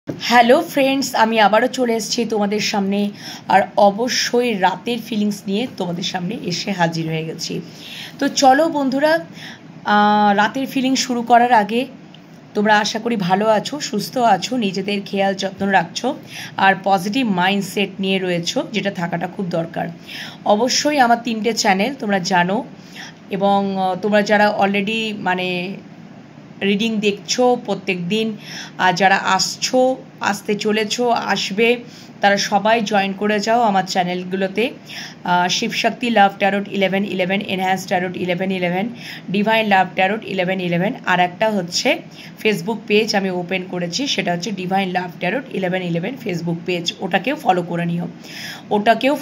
Hello friends, আমি আবারও চলে এসেছি তোমাদের সামনে, আর অবশ্যই রাতের ফিলিংস নিয়ে তোমাদের সামনে এসে হাজির হয়ে গেছি। তো চলো বন্ধুরা, রাতের ফিলিংস শুরু করার আগে তোমরা আশা করি ভালো আছো, সুস্থ আছো, নিজেদের খেয়াল যত্ন রাখছো, আর পজিটিভ মাইন্ডসেট নিয়ে রয়েছো, যেটা থাকাটা খুব দরকার। অবশ্যই আমার 3টে চ্যানেল তোমরা জানো, এবং তোমরা যারা অলরেডি রিডিং দেখছো প্রত্যেক দিন, আর যারা আসতে চলেছো, আসবে, তারা সবাই জয়েন করে যাও আমার চ্যানেলগুলোতে। Shivshakti love tarot 1111, enhance tarot 1111, divine love tarot 1111, আর একটা হচ্ছে ফেসবুক পেজ আমি ওপেন করেছি, সেটা হচ্ছে divine love tarot 1111 Facebook page. ওটাকেও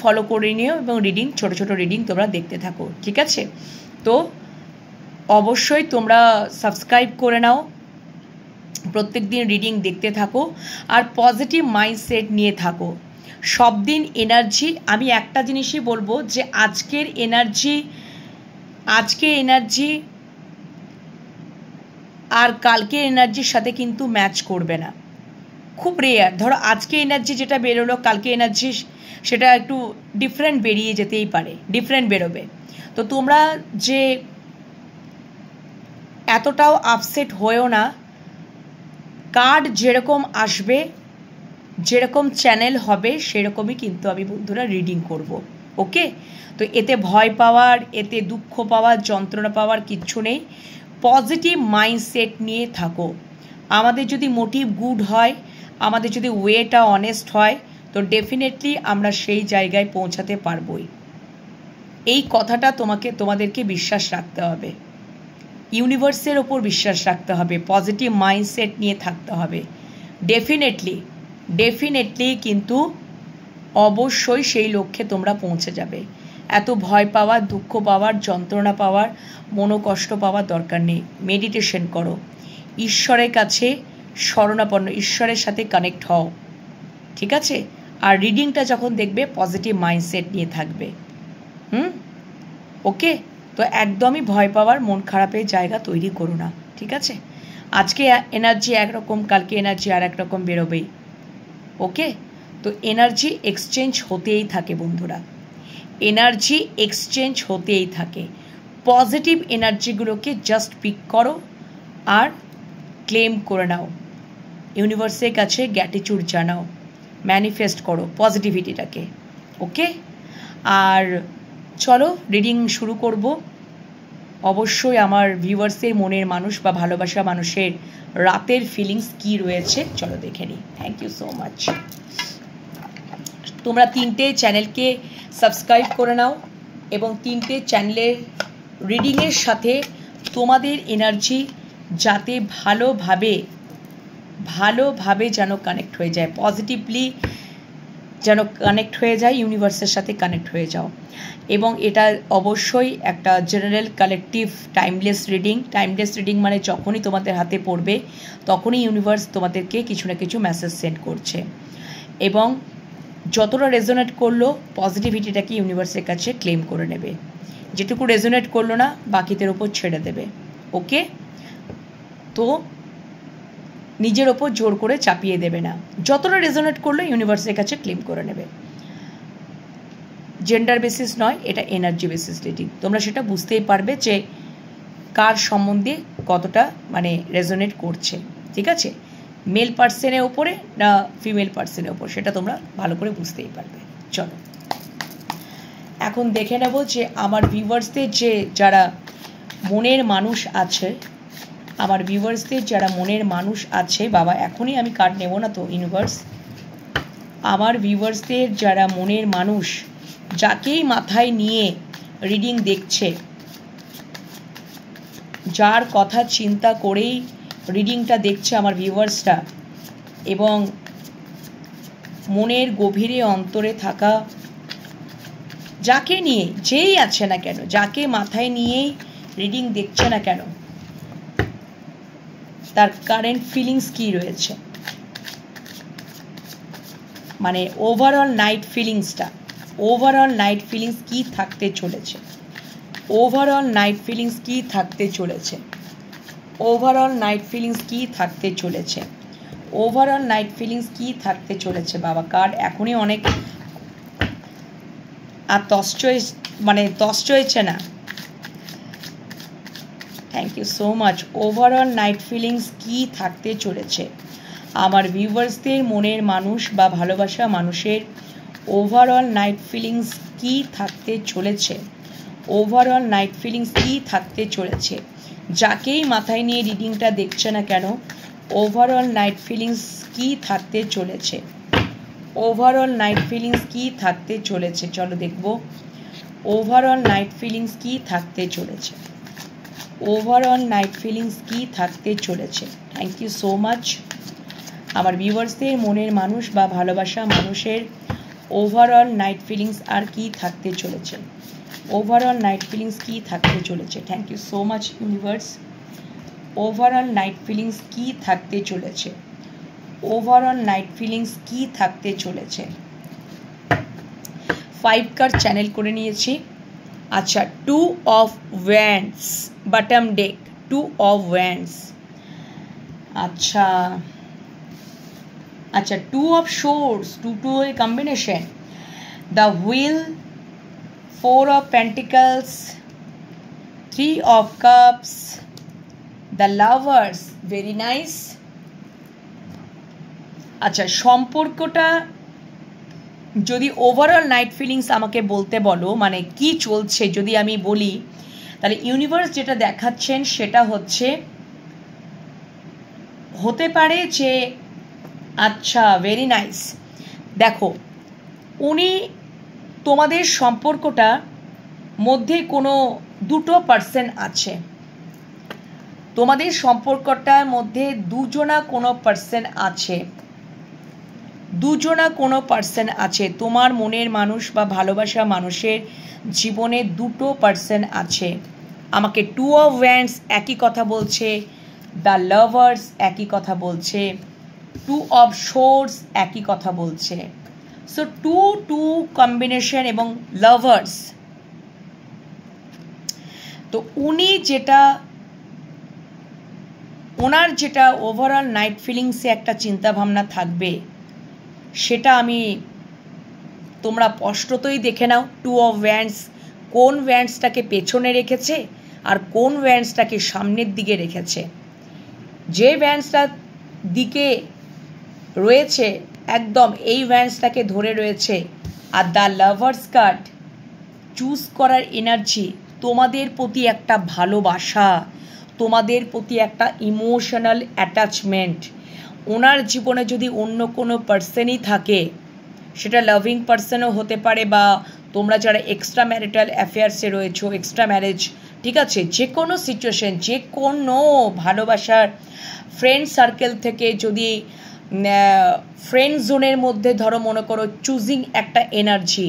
ফলো করে নিও এবং রিডিং, ছোট ছোট রিডিং তোমরা দেখতে থাকো, ঠিক আছে? তো অবশ্যই তোমরা সাবস্ক্রাইব করে নাও, প্রত্যেক দিন রিডিং দেখতে থাকো, আর পজিটিভ মাইন্ডসেট নিয়ে থাকো। সব দিন এনার্জি, আমি একটা জিনিসই বলবো যে আজকের এনার্জি আর কালকের এনার্জির সাথে কিন্তু ম্যাচ করবে না, খুব রেয়ার। ধরো আজকে এনার্জি যেটা বেরোলো, কালকে এনার্জি সেটা একটু ডিফারেন্ট বেরিয়ে যেতেই পারে, ডিফারেন্ট বেরোবে। তো তোমরা যে এতটাও আপসেট হয়েও না, কার্ড যেরকম আসবে, যেরকম চ্যানেল হবে, সেরকমই কিন্তু আমি বন্ধুরা রিডিং করব, ওকে? তো এতে ভয় পাওয়ার, এতে দুঃখ পাওয়ার, যন্ত্রণা পাওয়ার কিচ্ছু নেই। পজিটিভ মাইন্ডসেট নিয়ে থাকো। আমাদের যদি মোটিভ গুড হয়, আমাদের যদি ওয়েটা অনেস্ট হয়, তো ডেফিনেটলি আমরা সেই জায়গায় পৌঁছাতে পারবই। এই কথাটা তোমাদেরকে বিশ্বাস রাখতে হবে, ইউনিভার্সের ওপর বিশ্বাস রাখতে হবে, পজিটিভ মাইন্ডসেট নিয়ে থাকতে হবে। ডেফিনেটলি কিন্তু অবশ্যই সেই লক্ষ্যে তোমরা পৌঁছে যাবে। এত ভয় পাওয়ার, দুঃখ পাওয়ার, যন্ত্রণা পাওয়ার, মনোকষ্ট পাওয়ার দরকার নেই। মেডিটেশন করো, ঈশ্বরের কাছে শরণাপন্ন, ঈশ্বরের সাথে কানেক্ট হও, ঠিক আছে? আর রিডিংটা যখন দেখবে পজিটিভ মাইন্ডসেট নিয়ে থাকবে, ওকে? তো একদমই ভয় পাওয়ার, মন খারাপের জায়গা তৈরি করো না, ঠিক আছে? আজকে এনার্জি একরকম, কালকে এনার্জি আর একরকম বেরোবেই, ওকে? তো এনার্জি এক্সচেঞ্জ হতেই থাকে বন্ধুরা, এনার্জি এক্সচেঞ্জ হতেই থাকে। পজিটিভ এনার্জিগুলোকে জাস্ট পিক করো আর ক্লেম করে নাও, ইউনিভার্সের কাছে গ্র্যাটিটিউড জানাও, ম্যানিফেস্ট করো পজিটিভিটিটাকে, ওকে? আর চলো রিডিং শুরু করব। অবশ্যই আমার ভিউয়ার্সের মনের মানুষ বা ভালোবাসা মানুষের রাতের ফিলিংস কি রয়েছে চলো দেখে নিই। Thank you so much. তোমরা 3টে চ্যানেলকে সাবস্ক্রাইব করে নাও, এবং 3টে চ্যানেলের রিডিংয়ের সাথে তোমাদের এনার্জি যাতে ভালোভাবে যেন কানেক্ট হয়ে যায়, পজিটিভলি যেন কানেক্ট হয়ে যায়, ইউনিভার্সের সাথে কানেক্ট হয়ে যাও। এবং এটা অবশ্যই একটা জেনারেল কালেকটিভ টাইমলেস রিডিং মানে যখনই তোমাদের হাতে পড়বে তখনই ইউনিভার্স তোমাদেরকে কিছু না কিছু মেসেজ সেন্ড করছে, এবং যতটা রেজোনেট করলো পজিটিভিটিটাকে ইউনিভার্সের কাছে ক্লেম করে নেবে, যেটুকু রেজোনেট করলো না বাকিদের ওপর ছেড়ে দেবে, ওকে? তো নিজের ওপর জোর করে চাপিয়ে দেবে না, যতটা রেজোনেট করলো ইউনিভার্সের কাছে ক্লেম করে নেবে। জেন্ডার বেসিস নয়, এটা এনার্জি বেসিস রিডিং। তোমরা সেটা বুঝতেই পারবে যে কার সম্বন্ধে কতটা রেজোনেট করছে, ঠিক আছে? মেল পার্সনের ওপরে না ফিমেল পার্সনের ওপর, সেটা তোমরা ভালো করে বুঝতেই পারবে। চলো এখন দেখে নেব যে আমার ভিউয়ার্সদের যারা মনের মানুষ আছে, বাবা এখনই আমি কার্ড নেব না তো ইউনিভার্স। আমার ভিউয়ার্সদের যারা মনের মানুষ, যাকেই মাথায় নিয়ে রিডিং দেখছে, যার কথা চিন্তা করেই রিডিংটা দেখছে আমার ভিউয়ার্সরা, এবং মনের গভীরে অন্তরে থাকা যাকে নিয়ে যেই আছে না কেন, যাকে মাথায় নিয়েই রিডিং দেখছে না কেন, তার কারেন্ট ফিলিংস কি রয়েছে, ওভারঅল নাইট ফিলিংস কি থাকতে চলেছে, ওভারঅল নাইট ফিলিংস কি থাকতে চলেছে বাবা? কার্ড এখনই অনেক আর তস্চ হয়েছে না। Thank you so much. Overall night feelings কি থাকতে চলেছে আমার ভিউয়ার্সদের মনের মানুষ বা ভালোবাসা মানুষের? ওভারঅল নাইট ফিলিংস কি থাকতে চলেছে? ওভারঅল নাইট ফিলিংস কি থাকতে চলেছে? যাকেই মাথায় নিয়ে রিডিংটা দেখছে না কেন, ওভারঅল নাইট ফিলিংস কি থাকতে চলেছে? ওভারঅল নাইট ফিলিংস কি থাকতে চলেছে? চলো দেখব ওভারঅল নাইট ফিলিংস কি থাকতে চলেছে। ওভারঅল নাইট ফিলিংস কি থাকতে চলেছে? Thank you so much. আমার ভিউয়ার্সদের মনের মানুষ বা ভালোবাসা মানুষের ওভারঅল নাইট ফিলিংস আর কি থাকতে চলেছে? ওভারঅল নাইট ফিলিংস কি থাকতে চলেছে? Thank you so much universe. Overall night feelings কি থাকতে চলেছে? ওভারঅল নাইট ফিলিংস কি থাকতে চলেছে? 5 কার্ড চ্যানেল করে নিয়েছি। আচ্ছা, 2 of wands bottom day, 2 of wands. আচ্ছা, 2 অফ সোর্স, 2 এর combination, the wheel, 4 of pentacles, 3 of cups, the lovers, very nice. আচ্ছা, সম্পর্কটা যদি ওভারঅল নাইট ফিলিংস আমাকে বলতে বলো, মানে কি চলছে যদি আমি বলি, তাহলে ইউনিভার্স যেটা দেখাচ্ছেন সেটা হতে পারে যে, আচ্ছা ভেরি নাইস। দেখো, উনি তোমাদের সম্পর্কটা মধ্যে কোনো দুটো পার্সন আছে, তোমাদের সম্পর্কটার মধ্যে দুজনা কোনো পার্সন আছে, তোমার মনের মানুষ বা ভালোবাসা মানুষের জীবনে দুটো পার্সন আছে। আমাকে 2 অফ ওয়ান্ডস একই কথা বলছে, দ্য লাভার্স একই কথা বলছে, 2 অফ সোর্স একই কথা বলছে। সো 2 কম্বিনেশন এবং লাভার্স। তো ওনার যেটা ওভারঅল নাইট ফিলিংসে একটা চিন্তাভাবনা থাকবে, সেটা তোমরা স্পষ্টতই দেখে নাও। 2 অফ ওয়ান্ডস কোন ওয়ান্ডসটাকে পেছনে রেখেছে আর কোন ওয়ান্ডসটাকে সামনের দিকে রেখেছে। যে ওয়ান্ডসটার দিকে রয়েছে একদম এই ওয়ান্ডসটাকে ধরে রয়েছে। Are the lovers card, choose করার এনার্জি, তোমাদের প্রতি একটা ভালোবাসা, তোমাদের প্রতি একটা ইমোশনাল অ্যাটাচমেন্ট। ওনার জীবনে যদি অন্য কোনো পার্সনই থাকে, সেটা লাভিং পার্সনও হতে পারে, বা তোমরা যারা এক্সট্রা ম্যারিটাল অ্যাফেয়ার্সে রয়েছো, এক্সট্রা ম্যারেজ, ঠিক আছে, যে কোনো সিচুয়েশন, যে কোনো ভালোবাসার ফ্রেন্ড সার্কেল থেকে, যদি ফ্রেন্ড জোনের মধ্যে ধরো মনে করো চুজিং একটা এনার্জি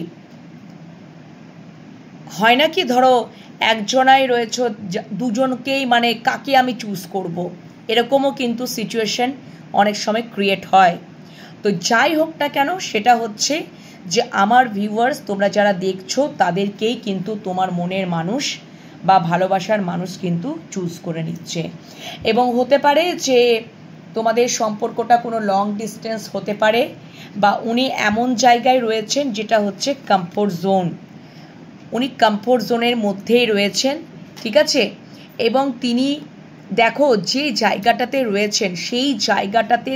হয় না কি, ধরো একজনাই রয়েছে, দুজনকেই মানে কাকে আমি চুজ করব, এরকমও কিন্তু সিচুয়েশন অনেক সময় ক্রিয়েট হয়। তো যাই হোক না কেন, সেটা হচ্ছে যে আমার ভিউয়ার্স, তোমরা যারা দেখছো তাদেরকেই কিন্তু তোমার মনের মানুষ বা ভালোবাসার মানুষ কিন্তু চুজ করে নিচ্ছে। এবং হতে পারে যে তোমাদের সম্পর্কটা কোনো লং ডিস্টেন্স হতে পারে, বা উনি এমন জায়গায় রয়েছেন যেটা হচ্ছে কমফোর্ট জোন, উনি কমফোর্ট জোনের মধ্যেই রয়েছেন, ঠিক আছে। এবং তিনি দেখো যে জায়গাটাতে রয়েছেন সেই জায়গাটাতে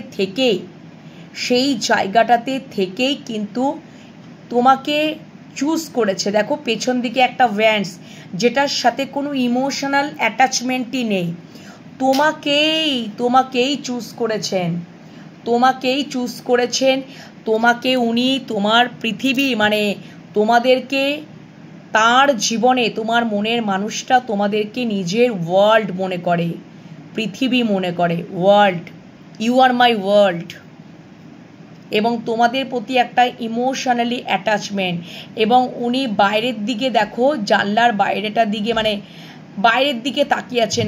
থেকেই কিন্তু তোমাকে চুজ করেছে। দেখো পেছন দিকে একটা ওয়ান্ডস, যেটার সাথে কোনো ইমোশনাল অ্যাটাচমেন্টই নেই, তোমাকেই চুজ করেছেন, তোমাকে উনি তোমার পৃথিবী, মানে তোমাদেরকে তার জীবনে, তোমার মনের মানুষটা তোমাদেরকে নিজের ওয়ার্ল্ড মনে করে, পৃথিবী মনে করে, world, you are my world. এবং তোমাদের প্রতি একটা ইমোশনালি অ্যাটাচমেন্ট। এবং উনি বাইরের দিকে, দেখো জানলার বাইরেটার দিকে, মানে বাইরের দিকে তাকিয়ে আছেন,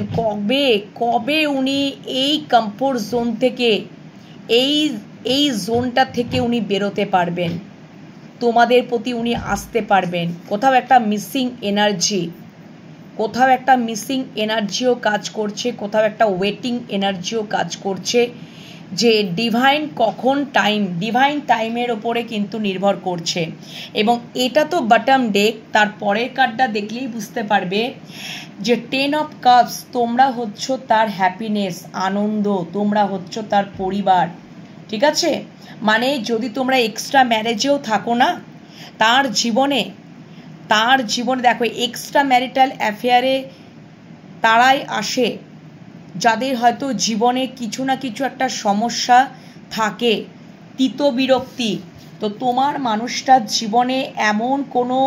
কবে উনি এই কমফোর্ট জোন থেকে, এই জোনটা থেকে উনি বেরোতে পারবেন, তোমাদের প্রতি উনি আসতে পারবেন। কোথাও একটা মিসিং এনার্জিও কাজ করছে, কোথাও একটা ওয়েটিং এনার্জিও কাজ করছে, যে ডিভাইন টাইমের ওপরে কিন্তু নির্ভর করছে। এবং এটা তো বটম ডেক, তার পরের কার্ডটা দেখলেই বুঝতে পারবে যে 10 অফ কাপস, তোমরা হচ্ছ তার হ্যাপিনেস, আনন্দ, তোমরা হচ্ছ তার পরিবার, ঠিক আছে? মানে যদি তোমরা এক্সট্রা ম্যারেজেও থাকো না, তার জীবনে দেখো এক্সট্রা ম্যারিটাল অ্যাফেয়ারে তারাই আসে যাদের হয়তো জীবনে কিছু না কিছু একটা সমস্যা থাকে, তিতবিরক্তি। তো তোমার মানুষটার জীবনে এমন কোনো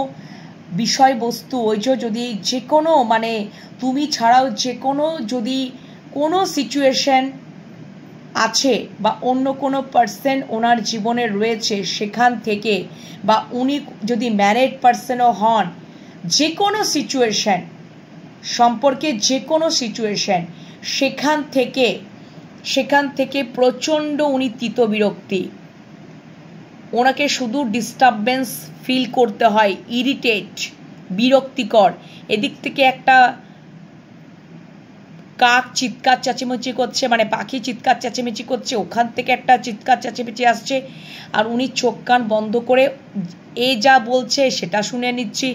বিষয়বস্তু, ওই যদি যে কোনো মানে তুমি ছাড়াও যে কোনো যদি কোনো সিচুয়েশন আছে বা অন্য কোনো পার্সন ওনার জীবনে রয়েছে সেখান থেকে, বা উনি যদি ম্যারিড পার্সনও হন, যে কোনো সিচুয়েশন সম্পর্কে যে কোনো সিচুয়েশন, সেখান থেকে প্রচণ্ড উনি তিতবিরক্তি, ওনাকে শুধু ডিস্টারবেন্স ফিল করতে হয়, ইরিটেট, বিরক্তিকর। এদিক থেকে একটা কাক চিৎকার চেঁচেমেচি করছে, মানে পাখি চিৎকার চেঁচেমেচি করছে, ওখান থেকে একটা চিৎকার চেঁচেমেচি আসছে, আর উনি চোখ কান বন্ধ করে এ যা বলছে সেটা শুনে নিচ্ছি,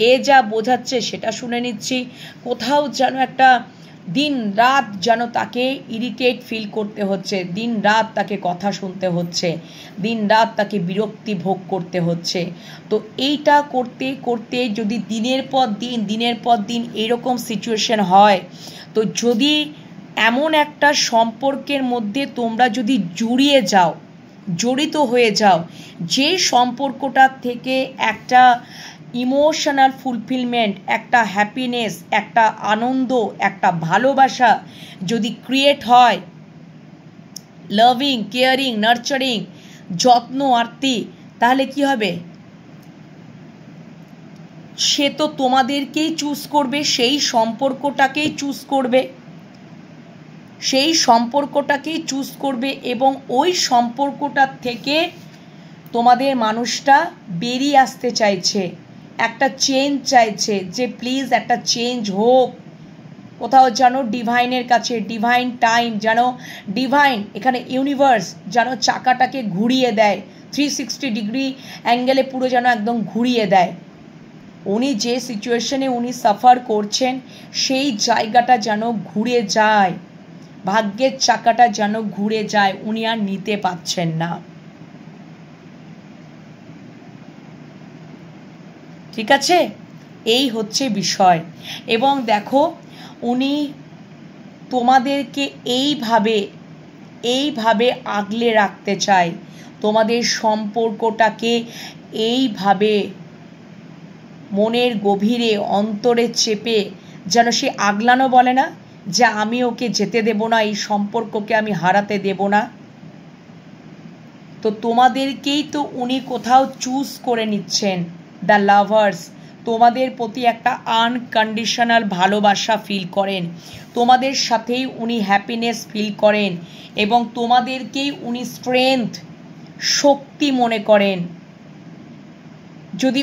এ যা বোঝাচ্ছে সেটা শুনে নিচ্ছি। কোথাও যেন একটা দিন রাত যেন তাকে ইরিটেট ফিল করতে হচ্ছে, দিন রাত তাকে কথা শুনতে হচ্ছে, দিন রাত তাকে বিরক্তি ভোগ করতে হচ্ছে। তো এইটা করতে করতে যদি দিনের পর দিন এরকম সিচুয়েশন হয়, তো যদি এমন একটা সম্পর্কের মধ্যে তোমরা যদি জড়িত হয়ে যাও, যে সম্পর্কটার থেকে একটা ইমোশনাল ফুলফিলমেন্ট, একটা হ্যাপিনেস, একটা আনন্দ, একটা ভালোবাসা যদি ক্রিয়েট হয়, লাভিং, কেয়ারিং, নার্চারিং, যত্ন আরতি, তাহলে কি হবে? সে তো তোমাদেরকেই চুজ করবে, সেই সম্পর্কটাকেই চুজ করবে, এবং ওই সম্পর্কটার থেকে তোমাদের মানুষটা বেরিয়ে আসতে চাইছে, একটা চেঞ্জ চাইছে, যে প্লিজ একটা চেঞ্জ হোক। কোথাও যেন ডিভাইনের কাছে, ডিভাইন টাইম যেন, ডিভাইন এখানে ইউনিভার্স যেন চাকাটাকে ঘুরিয়ে দেয়, 360 ডিগ্রি অ্যাঙ্গেলে পুরো যেন একদম ঘুরিয়ে দেয়। উনি যে সিচুয়েশনে উনি সাফার করছেন সেই জায়গাটা যেন ঘুরে যায়, ভাগ্যের চাকাটা যেন ঘুরে যায়, উনি আর নিতে পারছেন না, ঠিক আছে? এই হচ্ছে বিষয়। এবং দেখো উনি তোমাদেরকে এইভাবে আগলে রাখতে চায়, তোমাদের সম্পর্কটাকে এইভাবে মনের গভীরে, অন্তরে চেপে, যেন সে আগলানো বলে না, যে আমি ওকে যেতে দেব না, এই সম্পর্ককে আমি হারাতে দেব না। তো তোমাদেরকেই তো উনি কোথাও চুজ করে নিচ্ছেন, দ্য লাভার্স। তোমাদের প্রতি একটা আনকন্ডিশনাল ভালোবাসা ফিল করেন, তোমাদের সাথেই উনি হ্যাপিনেস ফিল করেন, এবং তোমাদেরকেই উনি স্ট্রেংথ, শক্তি মনে করেন। যদি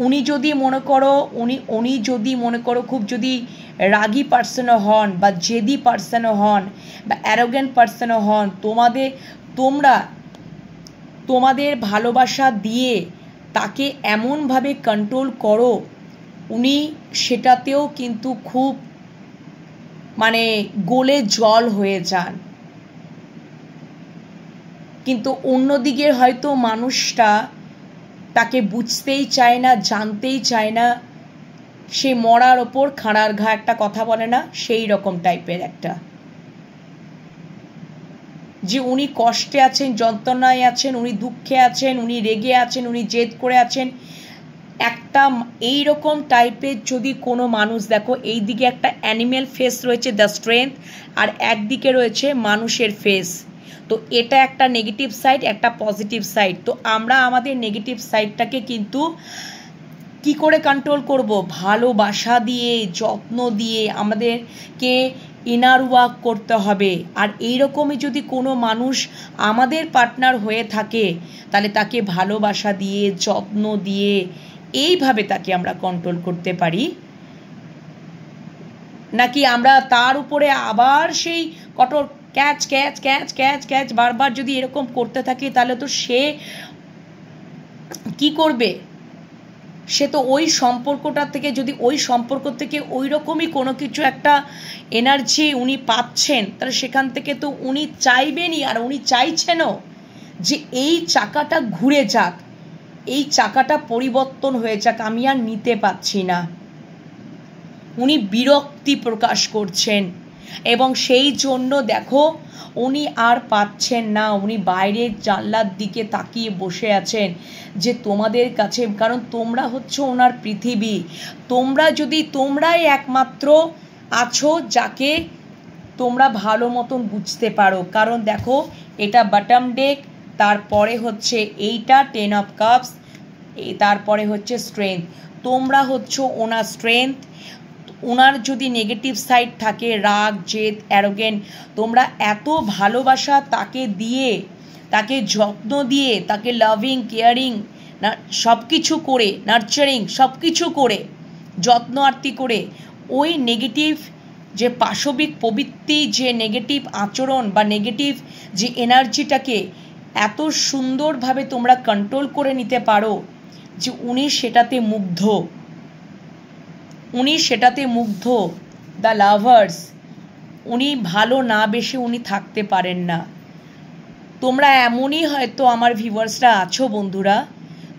উনি যদি মনে করো খুব যদি রাগী পার্সনও হন, বা জেদি পার্সনও হন, বা অ্যারোগেন্ট পার্সনও হন, তোমাদের ভালোবাসা দিয়ে তাকে এমনভাবে কন্ট্রোল করো, উনি সেটাতেও কিন্তু খুব মানে গলে জল হয়ে যান। কিন্তু অন্যদিকে হয়তো মানুষটা তাকে বুঝতেই চায় না, জানতেই চায় না, সে মরার ওপর খাঁড়ার ঘা একটা কথা বলে না, সেই রকম টাইপের একটা, যে উনি কষ্টে আছেন, যন্ত্রণায় আছেন, উনি দুঃখে আছেন, উনি রেগে আছেন, উনি জেদ করে আছেন, একটা এইরকম টাইপের যদি কোনো মানুষ, দেখো এই দিকে একটা অ্যানিমেল ফেস রয়েছে, দ্য স্ট্রেংথ, আর একদিকে রয়েছে মানুষের ফেস। তো এটা একটা নেগেটিভ সাইড, একটা পজিটিভ সাইড। তো আমরা আমাদের নেগেটিভ সাইডটাকে কিন্তু কি করে কন্ট্রোল করব? ভালোবাসা দিয়ে, যত্ন দিয়ে আমাদেরকে ইনার ওয়ার্ক করতে হবে। আর এইরকমই যদি কোনো মানুষ আমাদের পার্টনার হয়ে থাকে, তাহলে তাকে ভালোবাসা দিয়ে, যত্ন দিয়ে, এইভাবে তাকে আমরা কন্ট্রোল করতে পারি। নাকি আমরা তার উপরে আবার সেই catch catch catch catch catch বারবার যদি এরকম করতে থাকে তাহলে তো সে কি করবে? সে তো ওই সম্পর্কটা থেকে, যদি ওই সম্পর্ক থেকে ওই রকমই কোনো কিছু একটা এনার্জি উনি পাচ্ছেন, তাহলে সেখান থেকে তো উনি চাইবেনই, আর উনি চাইছেনও যে এই চাকাটা ঘুরে যাক, এই চাকাটা পরিবর্তন হয়ে যাক, আমি আর নিতে পারছি না। উনি বিরক্তি প্রকাশ করছেন এবং সেই জন্য দেখো উনি আর পাচ্ছেন না, উনি বাইরের জানলার দিকে তাকিয়ে বসে আছেন যে তোমাদের কাছে, কারণ তোমরা হচ্ছে ওনার পৃথিবী। তোমরাই একমাত্র আছো যাকে তোমরা ভালো মতন বুঝতে পারো। কারণ দেখো এটা বটম ডেক, তারপরে হচ্ছে এইটা 10 অফ কাপস, তারপরে হচ্ছে স্ট্রেংথ। তোমরা হচ্ছে ওনার স্ট্রেংথ। ওনার যদি নেগেটিভ সাইড থাকে, রাগ, জেদ, অ্যারোগেন্ট, তোমরা এত ভালোবাসা তাকে দিয়ে, তাকে যত্ন দিয়ে, তাকে লাভিং, কেয়ারিং, সব কিছু করে, নার্চারিং সব কিছু করে, যত্ন আরতি করে, ওই নেগেটিভ যে পাশবিক প্রবৃত্তি, যে নেগেটিভ আচরণ বা নেগেটিভ যে এনার্জিটাকে এত সুন্দরভাবে তোমরা কন্ট্রোল করে নিতে পারো যে উনি সেটাতে মুগ্ধ। দ্য লাভার্স, উনি ভালো না বেশে উনি থাকতে পারেন না। তোমরা এমনই হয়তো আমার ভিউয়ার্সরা আছো বন্ধুরা,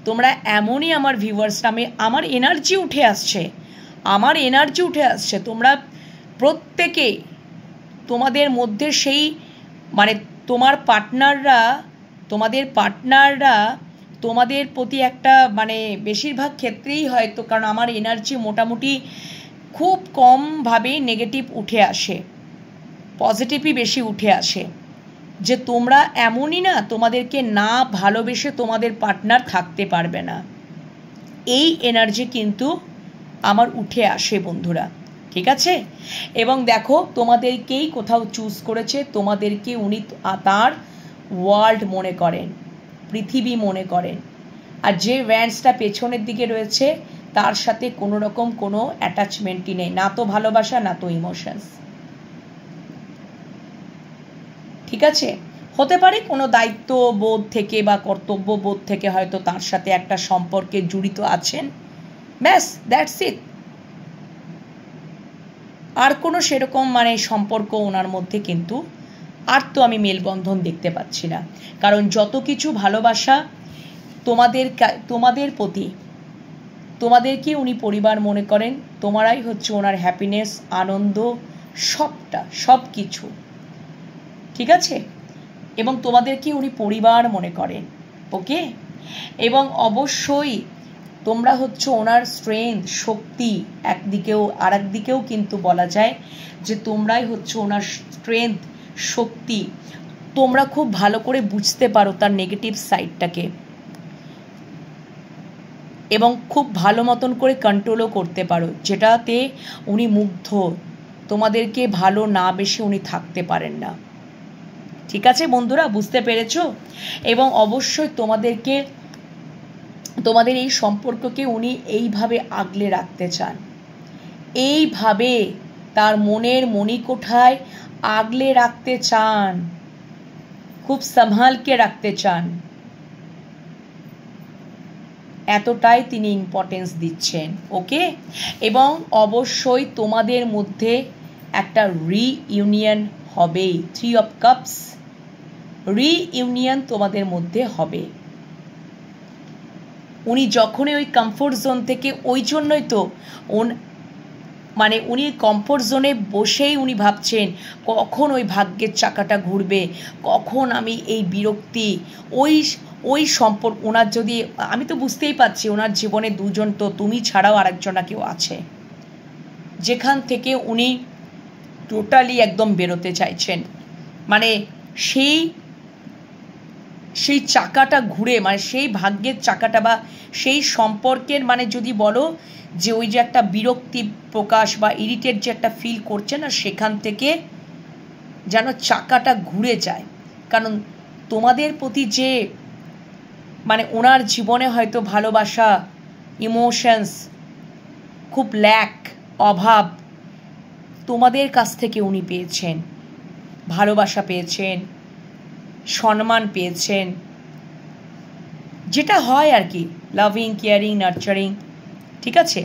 তোমরা এমনই আমার ভিউয়ার্সরা, আমার এনার্জি উঠে আসছে। তোমরা প্রত্যেকে তোমাদের মধ্যে সেই মানে তোমাদের পার্টনাররা তোমাদের প্রতি একটা মানে বেশিরভাগ ক্ষেত্রেই হয়তো, কারণ আমার এনার্জি মোটামুটি খুব কমভাবে নেগেটিভ উঠে আসে, পজিটিভই বেশি উঠে আসে, যে তোমরা এমনই না, তোমাদেরকে না ভালোবেসে তোমাদের পার্টনার থাকতে পারবে না, এই এনার্জি কিন্তু আমার উঠে আসে বন্ধুরা, ঠিক আছে? এবং দেখো তোমাদেরকেই কোথাও চুজ করেছে, তোমাদেরকে উনি তার ওয়ার্ল্ড মনে করেন, পৃথিবী মনে করেন। আর যে ভ্যান্সটা পেছনের দিকে রয়েছে তার সাথে কোনো রকম কোনো অ্যাটাচমেন্টই নেই, না তো ভালোবাসা না তো ইমোশনস, ঠিক আছে? হতে পারে কোনো দায়িত্ব বোধ থেকে বা কর্তব্য বোধ থেকে হয়তো তার সাথে একটা সম্পর্কে জড়িত আছেন, ব্যাস, দ্যাটস ইট। আর কোনো সেরকম মানে সম্পর্ক ওনার মধ্যে কিন্তু আর তো আমি মেলবন্ধন দেখতে পাচ্ছি না। কারণ যত কিছু ভালোবাসা তোমাদের প্রতি, তোমাদেরকে উনি পরিবার মনে করেন, তোমরাই হচ্ছে ওনার হ্যাপিনেস, আনন্দ, সব কিছু, ঠিক আছে? এবং তোমাদেরকে উনি পরিবার মনে করেন, ওকে? এবং অবশ্যই তোমরা হচ্ছে ওনার স্ট্রেংথ, শক্তি, একদিকেও আর একদিকেও কিন্তু বলা যায় যে তোমরাই হচ্ছে ওনার স্ট্রেংথ, শক্তি। তোমরা খুব ভালো করে বুঝতে পারো তার নেগেটিভ সাইডটাকে এবং খুব ভালো মতন করে কন্ট্রোলও করতে পারো, যেটাতে উনি মুগ্ধ, তোমাদেরকে ভালো না বেশি উনি থাকতে পারেন না, ঠিক আছে বন্ধুরা? বুঝতে পেরেছো? এবং অবশ্যই তোমাদের এই সম্পর্ককে উনি এইভাবে আগলে রাখতে চান, এইভাবে তার মনের মণিকোঠায় আগলে রাখতে চান, খুব সম্ভালকে রাখতে চান, এতটাই তিনি ইম্পর্টেন্স দিচ্ছেন, ওকে? এবং অবশ্যই তোমাদের মধ্যে একটা রিইউনিয়ন হবেই, 3 অফ কাপস, রিইউনিয়ন তোমাদের মধ্যে হবে। উনি যখনই ওই কমফোর্ট জোন থেকে, ওই জন্যই তো উনি কমফোর্ট জোনে বসেই উনি ভাবছেন কখন ওই ভাগ্যের চাকাটা ঘুরবে, কখন আমি এই বিরক্তি, ওই সম্পর্ক ওনার যদি, আমি তো বুঝতেই পারছি ওনার জীবনে দুজন, তো তুমি ছাড়াও আরেকজনা কেউ আছে, যেখান থেকে উনি টোটালি একদম বেরোতে চাইছেন। মানে সেই চাকাটা ঘুরে, মানে সেই ভাগ্যের চাকাটা বা সেই সম্পর্কের, মানে যদি বলো যে ওই যে একটা বিরক্তি প্রকাশ বা ইরিটেট যে একটা ফিল করছে না, সেখান থেকে যেন চাকাটা ঘুরে যায়। কারণ তোমাদের প্রতি যে মানে ওনার জীবনে হয়তো ভালোবাসা, ইমোশনস খুব অভাব তোমাদের কাছ থেকে উনি পেয়েছেন, ভালোবাসা পেয়েছেন, সম্মান পেয়েছেন, যেটা হয় আর কি, লাভিং, কেয়ারিং, নার্চারিং, ঠিক আছে?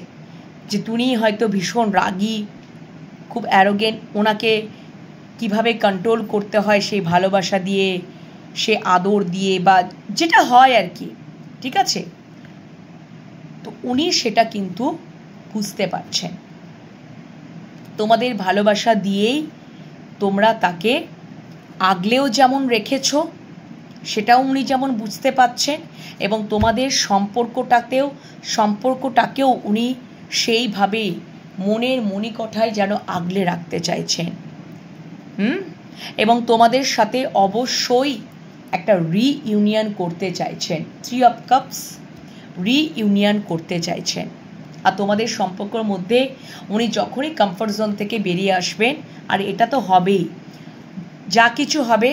যে তুমি হয়তো ভীষণ রাগী, খুব অ্যারোগেন্ট, ওনাকে কিভাবে কন্ট্রোল করতে হয় সেই ভালোবাসা দিয়ে, সে আদর দিয়ে, বা যেটা হয় আর কি, ঠিক আছে? তো উনি সেটা কিন্তু বুঝতে পারছেন। তোমাদের ভালোবাসা দিয়েই তোমরা তাকে আগলেও যেমন রেখেছ, সেটাও উনি যেমন বুঝতে পারছেন, এবং তোমাদের সম্পর্কটাকেও উনি সেইভাবেই মনের মণিকোঠায় যেন আগলে রাখতে চাইছেন। এবং তোমাদের সাথে অবশ্যই একটা রিইউনিয়ন করতে চাইছেন। 3 of Cups, রিইউনিয়ন করতে চাইছেন। আর তোমাদের সম্পর্কের মধ্যে উনি যখনই কমফর্ট জোন থেকে বেরিয়ে আসবেন, আর এটা তো হবেই, যা কিছু হবে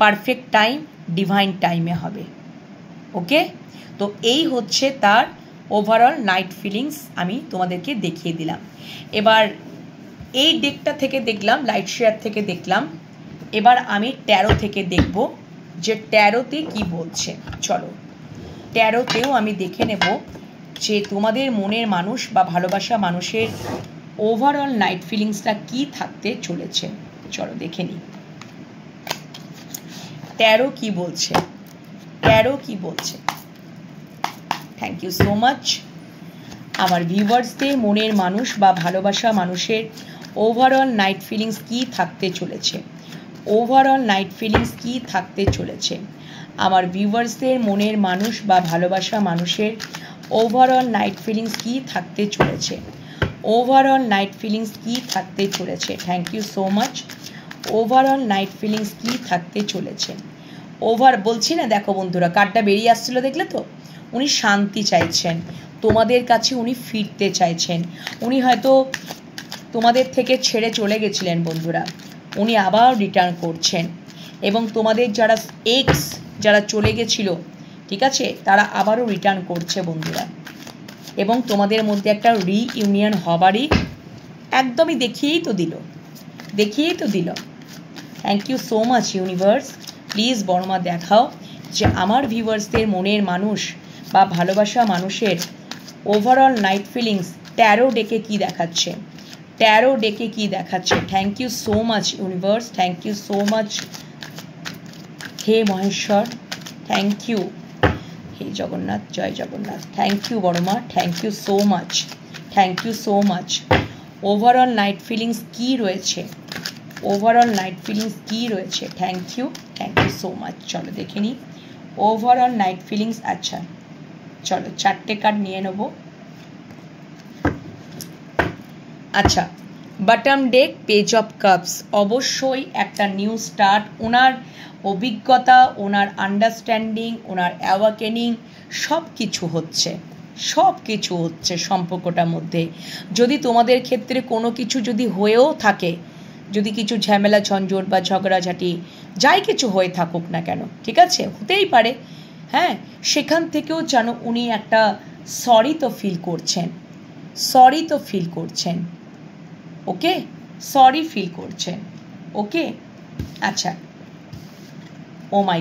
পারফেক্ট টাইম, ডিভাইন টাইমে হবে। ওকে, তো এই হচ্ছে তার ওভারঅল নাইট ফিলিংস, আমি তোমাদেরকে দেখিয়ে দিলাম। এবার এই ডেকটা থেকে দেখলাম, লাইট শেয়ার থেকে দেখলাম, এবার আমি ট্যারো থেকে দেখব যে ট্যারোতে কি বলছে। চলো ট্যারোতেও আমি দেখে নেব যে তোমাদের মনের মানুষ বা ভালোবাসা মানুষের ওভারঅল নাইট ফিলিংসটা কি থাকতে চলেছে। চলো দেখে নিই ট্যারো কি বলছে। ট্যারো কি বলছে? Thank you so much. আমার ভিউয়ার্সদের মনের মানুষ বা ভালোবাসা মানুষের ওভারঅল নাইট ফিলিংস কি থাকতে চলেছে। ওভারঅল নাইট ফিলিংস কি থাকতে চলেছে আমার ভিউয়ার্সদের মনের মানুষ বা ভালোবাসা মানুষের ওভারঅল নাইট ফিলিংস কি থাকতে চলেছে। ওভারঅল নাইট ফিলিংস কি থাকতে চলেছে। Thank you so much. Overall night feelings কি থাকতে চলেছে। বলছি না, দেখো বন্ধুরা কার্ডটা বেরিয়ে আসছিল, দেখলে তো? উনি শান্তি চাইছেন, তোমাদের কাছে উনি ফিরতে চাইছেন। উনি হয়তো তোমাদের থেকে ছেড়ে চলে গেছিলেন বন্ধুরা, উনি আবার রিটার্ন করছেন। এবং তোমাদের যারা চলে গেছিল, ঠিক আছে, তারা আবারও রিটার্ন করছে বন্ধুরা। এবং তোমাদের মধ্যে একটা রিইউনিয়ন হবারই একদমই দেখিয়েই তো দিল। Thank you so much universe. Please বড়মা দেখাও যে আমার ভিউয়ার্সদের মনের মানুষ বা ভালোবাসা মানুষের ওভারঅল নাইট ফিলিংস ট্যারো ডেকে কি দেখাচ্ছে। ট্যারো ডেকে কি দেখাচ্ছে। Thank you so much universe, thank you so much. হে মহেশ্বর, থ্যাংক ইউ। হে জগন্নাথ, জয় Jagannath. Thank you Baroma, thank you so much, thank you so much. Overall night feelings কি রয়েছে, ওভারঅল নাইট ফিলিংস কি রয়েছে। Thank you so much. চলো দেখে নিই ওভারঅল নাইট ফিলিংস। আচ্ছা চলো 4টে কার্ড নিয়ে নেব। আচ্ছা, bottom day page of cups, অবশ্যই একটা নিউ স্টার্ট। ওনার অভিজ্ঞতা, ওনার আন্ডারস্ট্যান্ডিং, ওনার অ্যাওয়াকেনিং সব কিছু হচ্ছে সম্পর্কটার মধ্যে। যদি তোমাদের ক্ষেত্রে কোনো কিছু যদি হয়েও থাকে, যদি কিছু ঝামেলা ঝঞ্ঝট বা ঝগড়াঝাটি যাই কিছু হয়ে থাকুক না কেন, ঠিক আছে, হতেই পারে, হ্যাঁ, সেখান থেকেও যেন উনি একটা সরি তো ফিল করছেন। ওকে, সরি ফিল করছেন। ওকে, আচ্ছা, ও মাই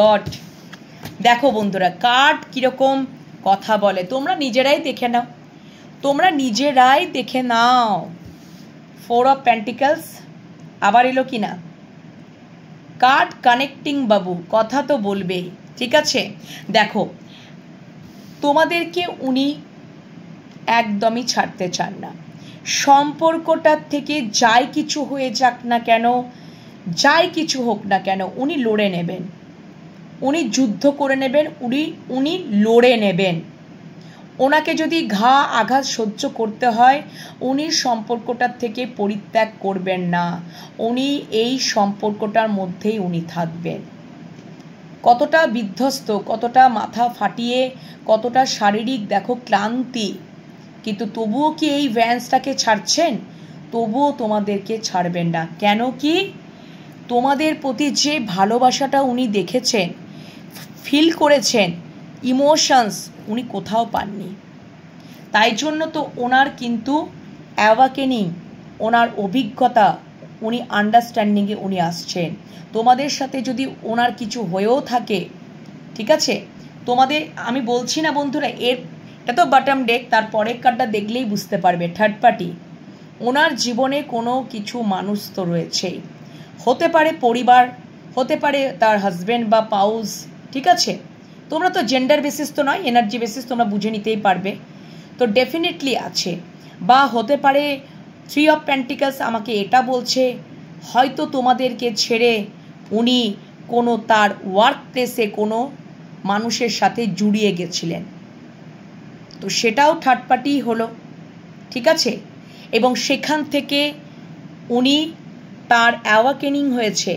গড, দেখো বন্ধুরা কার্ড কীরকম কথা বলে তোমরা নিজেরাই দেখে নাও। 4 অফ পেন্টিকলস আবার এলো কি না? কার্ড কানেক্টিং বাবু, কথা তো বলবেই, ঠিক আছে। দেখো তোমাদেরকে উনি একদমই ছাড়তে চান না। সম্পর্কটার থেকে যাই কিছু হয়ে যাক না কেন, যাই কিছু হোক না কেন, উনি লড়ে নেবেন, উনি যুদ্ধ করে নেবেন, উনি লড়ে নেবেন। ওনাকে যদি আঘাত সহ্য করতে হয়, উনি সম্পর্কটার থেকে পরিত্যাগ করবেন না। উনি এই সম্পর্কটার মধ্যেই উনি থাকবেন। কতটা বিধ্বস্ত, কতটা মাথা ফাটিয়ে, কতটা শারীরিক দেখো ক্লান্তি, কিন্তু তবুও কি এই ভ্যান্সটাকে ছাড়ছেন? তবুও তোমাদেরকে ছাড়বেন না। কেন কি? তোমাদের প্রতি যে ভালোবাসাটা উনি দেখেছেন, ফিল করেছেন, ইমোশনস উনি কোথাও পাননি। তাই জন্য তো ওনার কিন্তু অ্যাওয়াকেনিং, ওনার অভিজ্ঞতা, উনি আন্ডারস্ট্যান্ডিংয়ে উনি আসছেন। তোমাদের সাথে যদি ওনার কিছু হয়েও থাকে, ঠিক আছে, তোমাদের আমি বলছি না বন্ধুরা, এটা তো বটম ডেক, তার পরের কার্ডটা দেখলেই বুঝতে পারবে। থার্ড পার্টি, ওনার জীবনে কোনো কিছু মানুষ তো রয়েছেই, হতে পারে পরিবার, হতে পারে তার হাজব্যান্ড বা পাউস, ঠিক আছে। তোমরা তো জেন্ডার বেসিস তো নয়, এনার্জি বেসিস তোমরা বুঝে নিতেই পারবে। তো ডেফিনেটলি আছে, বা হতে পারে 3 অফ পেন্টিকলস আমাকে এটা বলছে হয়তো তোমাদেরকে ছেড়ে উনি কোনো তার ওয়ার্ক প্লেসে কোনো মানুষের সাথে জুড়িয়ে গেছিলেন, তো সেটাও থার্ড পার্টি হলো, ঠিক আছে। এবং সেখান থেকে উনি তার অ্যাওয়াকেনিং হয়েছে,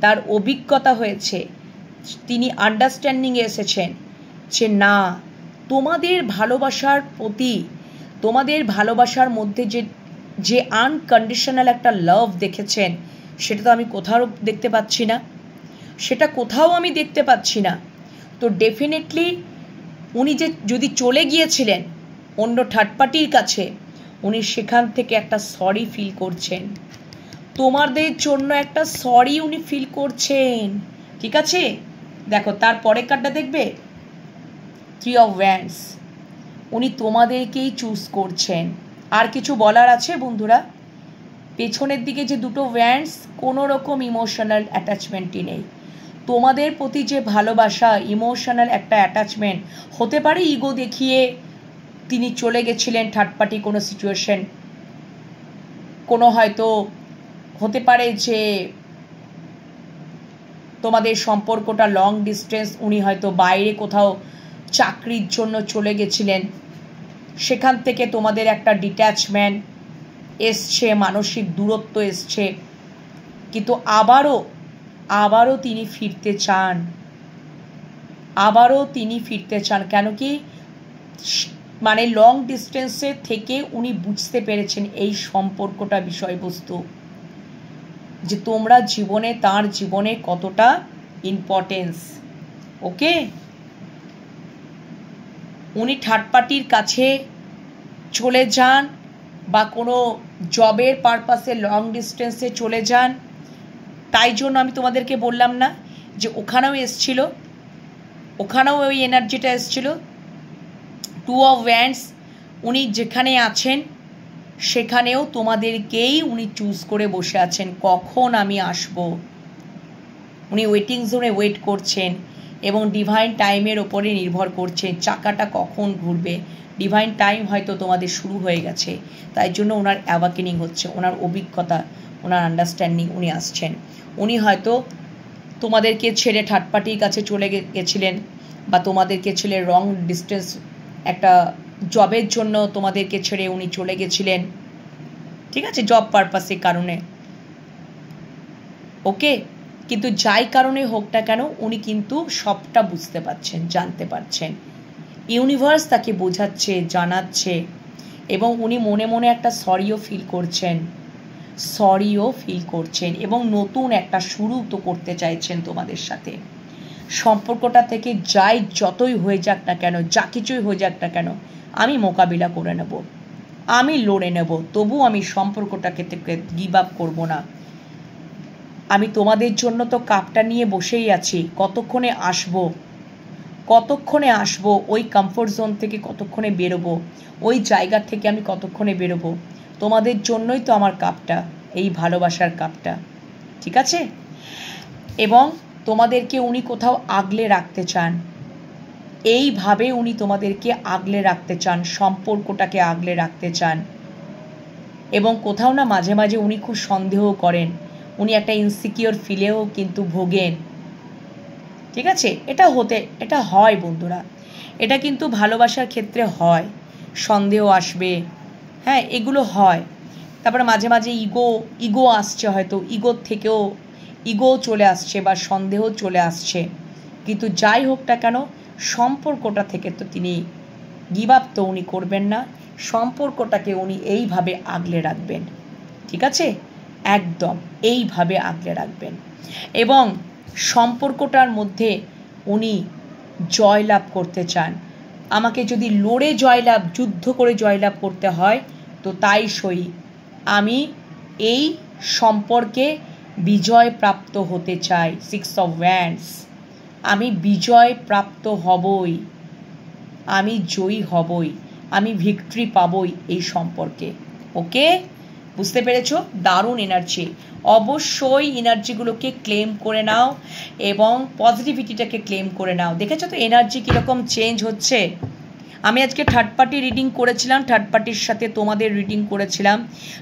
তার অভিজ্ঞতা হয়েছে, তিনি আন্ডারস্ট্যান্ডিংয়ে এসেছেন যে না, তোমাদের ভালোবাসার প্রতি, তোমাদের ভালোবাসার মধ্যে যে আনকন্ডিশনাল একটা লাভ দেখেছেন, সেটা তো আমি কোথাও দেখতে পাচ্ছি না, সেটা কোথাও আমি দেখতে পাচ্ছি না। তো ডেফিনেটলি উনি যে যদি চলে গিয়েছিলেন অন্য থার্ড পার্টির কাছে, উনি সেখান থেকে একটা সরি ফিল করছেন, তোমাদের জন্য একটা সরি উনি ফিল করছেন, ঠিক আছে। দেখো তার পরের কার্ডটা দেখবে, 3 অফ ওয়ান্ডস, উনি তোমাদেরকেই চুজ করছেন। আর কিছু বলার আছে বন্ধুরা? পেছনের দিকে যে দুটো ওয়ান্ডস, কোনো রকম ইমোশনাল অ্যাটাচমেন্টই নেই। তোমাদের প্রতি যে ভালোবাসা, ইমোশনাল একটা অ্যাটাচমেন্ট, হতে পারে ইগো দেখিয়ে তিনি চলে গেছিলেন থার্ড পার্টি কোনো সিচুয়েশন, কোনো হয়তো হতে পারে যে তোমাদের সম্পর্কটা লং ডিস্টেন্স, উনি হয়তো বাইরে কোথাও চাকরির জন্য চলে গেছিলেন, সেখান থেকে তোমাদের একটা ডিট্যাচমেন্ট এসছে, মানসিক দূরত্ব এসছে, কিন্তু আবারও তিনি ফিরতে চান, কেন কি মানে লং ডিস্টেন্সের থেকে উনি বুঝতে পেরেছেন এই সম্পর্কটা বিষয়বস্তু, যে তোমরা জীবনে, তার জীবনে কতটা ইম্পর্টেন্স। ওকে, উনি থার্ড পার্টির কাছে চলে যান বা কোনো জবের পারপাসে লং ডিস্টেন্সে চলে যান, তাই জন্য আমি তোমাদেরকে বললাম না যে ওখানেও এসছিল, ওখানেও ওই এনার্জিটা এসছিল। 2 অফ ওয়ান্ডস, উনি যেখানে আছেন সেখানেও তোমাদেরকেই উনি চুজ করে বসে আছেন, কখন আমি আসব। উনি ওয়েটিং জোনে ওয়েট করছেন এবং ডিভাইন টাইমের ওপরে নির্ভর করছেন, চাকাটা কখন ঘুরবে। ডিভাইন টাইম হয়তো তোমাদের শুরু হয়ে গেছে, তাই জন্য ওনার অ্যাওয়াকেনিং হচ্ছে, ওনার অভিজ্ঞতা, ওনার আন্ডারস্ট্যান্ডিং, উনি আসছেন। উনি হয়তো তোমাদেরকে ছেড়ে থার্ড পার্টির কাছে চলে গেছিলেন, বা তোমাদেরকে ছেড়ে লং ডিস্টেন্স একটা জবের জন্য তোমাদেরকে ছেড়ে উনি চলে গেছিলেন, ঠিক আছে, জব পারপাসের কারণে। ওকে, কিন্তু যাই কারণে হোক না কেন, উনি কিন্তু সবটা বুঝতে পারছেন, জানতে পারছেন, ইউনিভার্স তাকে বোঝাচ্ছে, জানাচ্ছে, এবং উনি মনে মনে একটা সরিও ফিল করছেন, এবং নতুন একটা শুরু তো করতে চাইছেন তোমাদের সাথে। সম্পর্কটা থেকে যতই হয়ে যাক না কেন, যা কিছুই হয়ে যাক না কেন, আমি মোকাবিলা করে নেব, আমি লড়ে নেব, তবু আমি সম্পর্কটাকে থেকে গিভ আপ করবো না। আমি তোমাদের জন্য তো কাপটা নিয়ে বসেই আছি, কতক্ষণে আসবো, ওই কমফোর্ট জোন থেকে কতক্ষণে বেরোবো, ওই জায়গা থেকে আমি কতক্ষণে বেরোবো, তোমাদের জন্যই তো আমার কাপটা, এই ভালোবাসার কাপটা, ঠিক আছে। এবং তোমাদেরকে উনি কোথাও আগলে রাখতে চান, এইভাবে উনি তোমাদেরকে আগলে রাখতে চান, সম্পর্কটাকে আগলে রাখতে চান। এবং কোথাও না মাঝে মাঝে উনি খুব সন্দেহ করেন, উনি একটা ইনসিকিওর ফিলেও কিন্তু ভোগেন, ঠিক আছে। এটা হয় বন্ধুরা, এটা কিন্তু ভালোবাসার ক্ষেত্রে হয়, সন্দেহ আসবে, হ্যাঁ, এগুলো হয়। তারপরে মাঝে মাঝে ইগো আসছে, হয়তো ইগো চলে আসছে বা সন্দেহ চলে আসছে, কিন্তু যাই হোক না কেন, সম্পর্কটা থেকে তো তিনি গিভ আপ তো উনি করবেন না, সম্পর্কটাকে উনি এইভাবে আগলে রাখবেন, ঠিক আছে, একদম এইভাবে আগলে রাখবেন। এবং সম্পর্কটার মধ্যে উনি জয়লাভ করতে চান। আমাকে যদি লড়ে যুদ্ধ করে জয়লাভ করতে হয় তো তাই সই, আমি এই সম্পর্কে বিজয় প্রাপ্ত হতে চাই। 6 অফ ওয়ান্ডস, আমি বিজয় প্রাপ্ত হবই, আমি জয়ী হবই, আমি ভিক্টরি পাবই এই সম্পর্কে। ওকে, বুঝতে পেরেছো? দারুণ এনার্জি। অবশ্যই এনার্জিগুলোকে ক্লেম করে নাও এবং পজিটিভিটিটাকে ক্লেম করে নাও। দেখেছো তো এনার্জি কীরকম চেঞ্জ হচ্ছে। আমি আজকে থার্ড পার্টি রিডিং করেছিলাম, থার্ড পার্টির সাথে তোমাদের রিডিং করেছিলাম।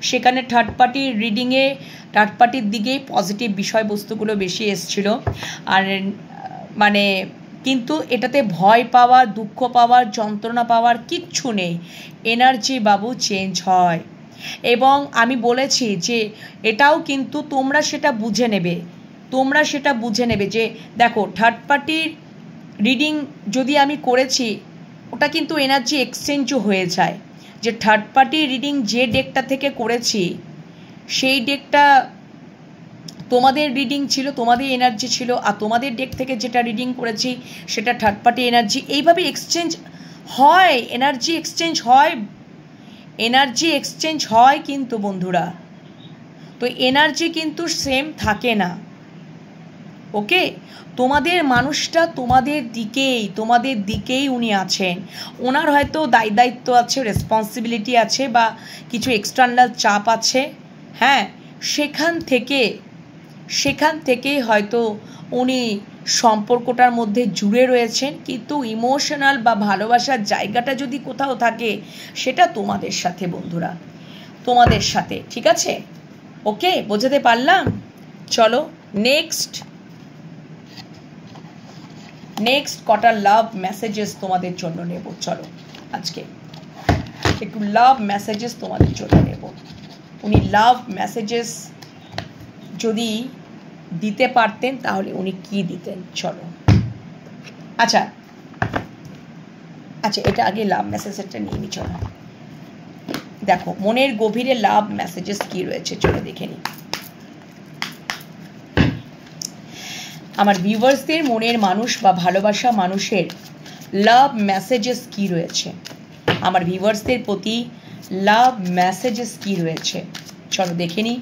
সেখানে থার্ড পার্টির রিডিংয়ে থার্ড পার্টির দিকেই পজিটিভ বিষয়বস্তুগুলো বেশি এসছিল। আর মানে কিন্তু এটাতে ভয় পাওয়ার, দুঃখ পাওয়ার, যন্ত্রণা পাওয়ার কিচ্ছু নেই। এনার্জি বাবু চেঞ্জ হয়। এবং আমি বলেছি যে এটাও কিন্তু তোমরা সেটা বুঝে নেবে, তোমরা সেটা বুঝে নেবে যে দেখো থার্ড পার্টির রিডিং যদি আমি করেছি ওটা কিন্তু এনার্জি এক্সচেঞ্জও হয়ে যায়। যে থার্ড পার্টি রিডিং যে ডেকটা থেকে করেছি সেই ডেকটা তোমাদের রিডিং ছিল, তোমাদের এনার্জি ছিল, আর তোমাদের ডেক থেকে যেটা রিডিং করেছি সেটা থার্ড পার্টি এনার্জি। এইভাবে এক্সচেঞ্জ হয়, এনার্জি এক্সচেঞ্জ হয়, এনার্জি এক্সচেঞ্জ হয় কিন্তু বন্ধুরা। তো এনার্জি কিন্তু সেম থাকে না। ওকে, তোমাদের মানুষটা তোমাদের দিকেই উনি আছেন। ওনার হয়তো দায়িত্ব আছে, রেসপন্সিবিলিটি আছে বা কিছু এক্সটার্নাল চাপ আছে, হ্যাঁ, সেখান থেকে হয়তো উনি সম্পর্কটার মধ্যে জুড়ে রয়েছেন। কিন্তু ইমোশনাল বা ভালোবাসার জায়গাটা যদি কোথাও থাকে সেটা তোমাদের সাথে বন্ধুরা, তোমাদের সাথে। ঠিক আছে? ওকে, বোঝাতে পারলাম? চলো নেক্সট কটা লাভ মেসেজেস তোমাদের জন্য নেব। চলো আজকে একটু লাভ মেসেজেস তোমাদের জন্য নেব। উনি লাভ মেসেজেস যদি দিতে পারতেন তাহলে উনি কি দিতেন? চলো আচ্ছা এটা আগে লাভ মেসেজটা নিয়ে নি। চলো দেখো মনের গভীরে লাভ মেসেজেস কি রয়েছে, চলো দেখে নি। আমার ভিউয়ার্সদের মনের মানুষ বা ভালোবাসা মানুষের লাভ মেসেজেস কি রয়েছে, আমার ভিউয়ার্সদের প্রতি লাভ মেসেজেস কি রয়েছে, চলো দেখে নিই।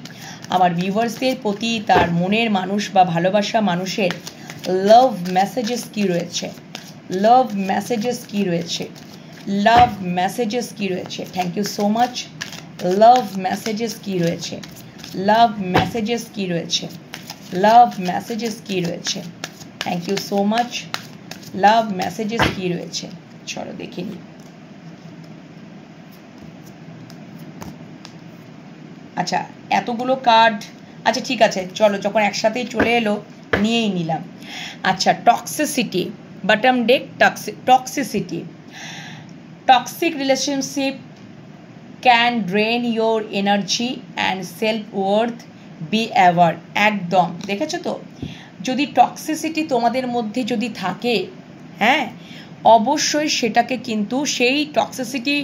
আমার ভিউয়ার্সদের প্রতি তার মনের মানুষ বা ভালোবাসা মানুষের লাভ মেসেজেস কি রয়েছে, লাভ মেসেজেস কি রয়েছে, লাভ মেসেজেস কি রয়েছে। Thank you so much. Love messages কি রয়েছে, লাভ মেসেজেস কি রয়েছে, লাভ মেসেজেস কি রয়েছে। Thank you so much. Love messages কি রয়েছে, চলো দেখে নিই। আচ্ছা এতগুলো কার্ড, আচ্ছা ঠিক আছে চলো, যখন একসাথেই চলে এলো নিয়েই নিলাম। আচ্ছা toxicity, bottom deck toxicity. Toxic relationship can drain your energy and self worth, be aware. একদম দেখেছো তো, যদি টক্সিসিটি তোমাদের মধ্যে যদি থাকে, হ্যাঁ অবশ্যই সেটাকে কিন্তু সেই টক্সিসিটি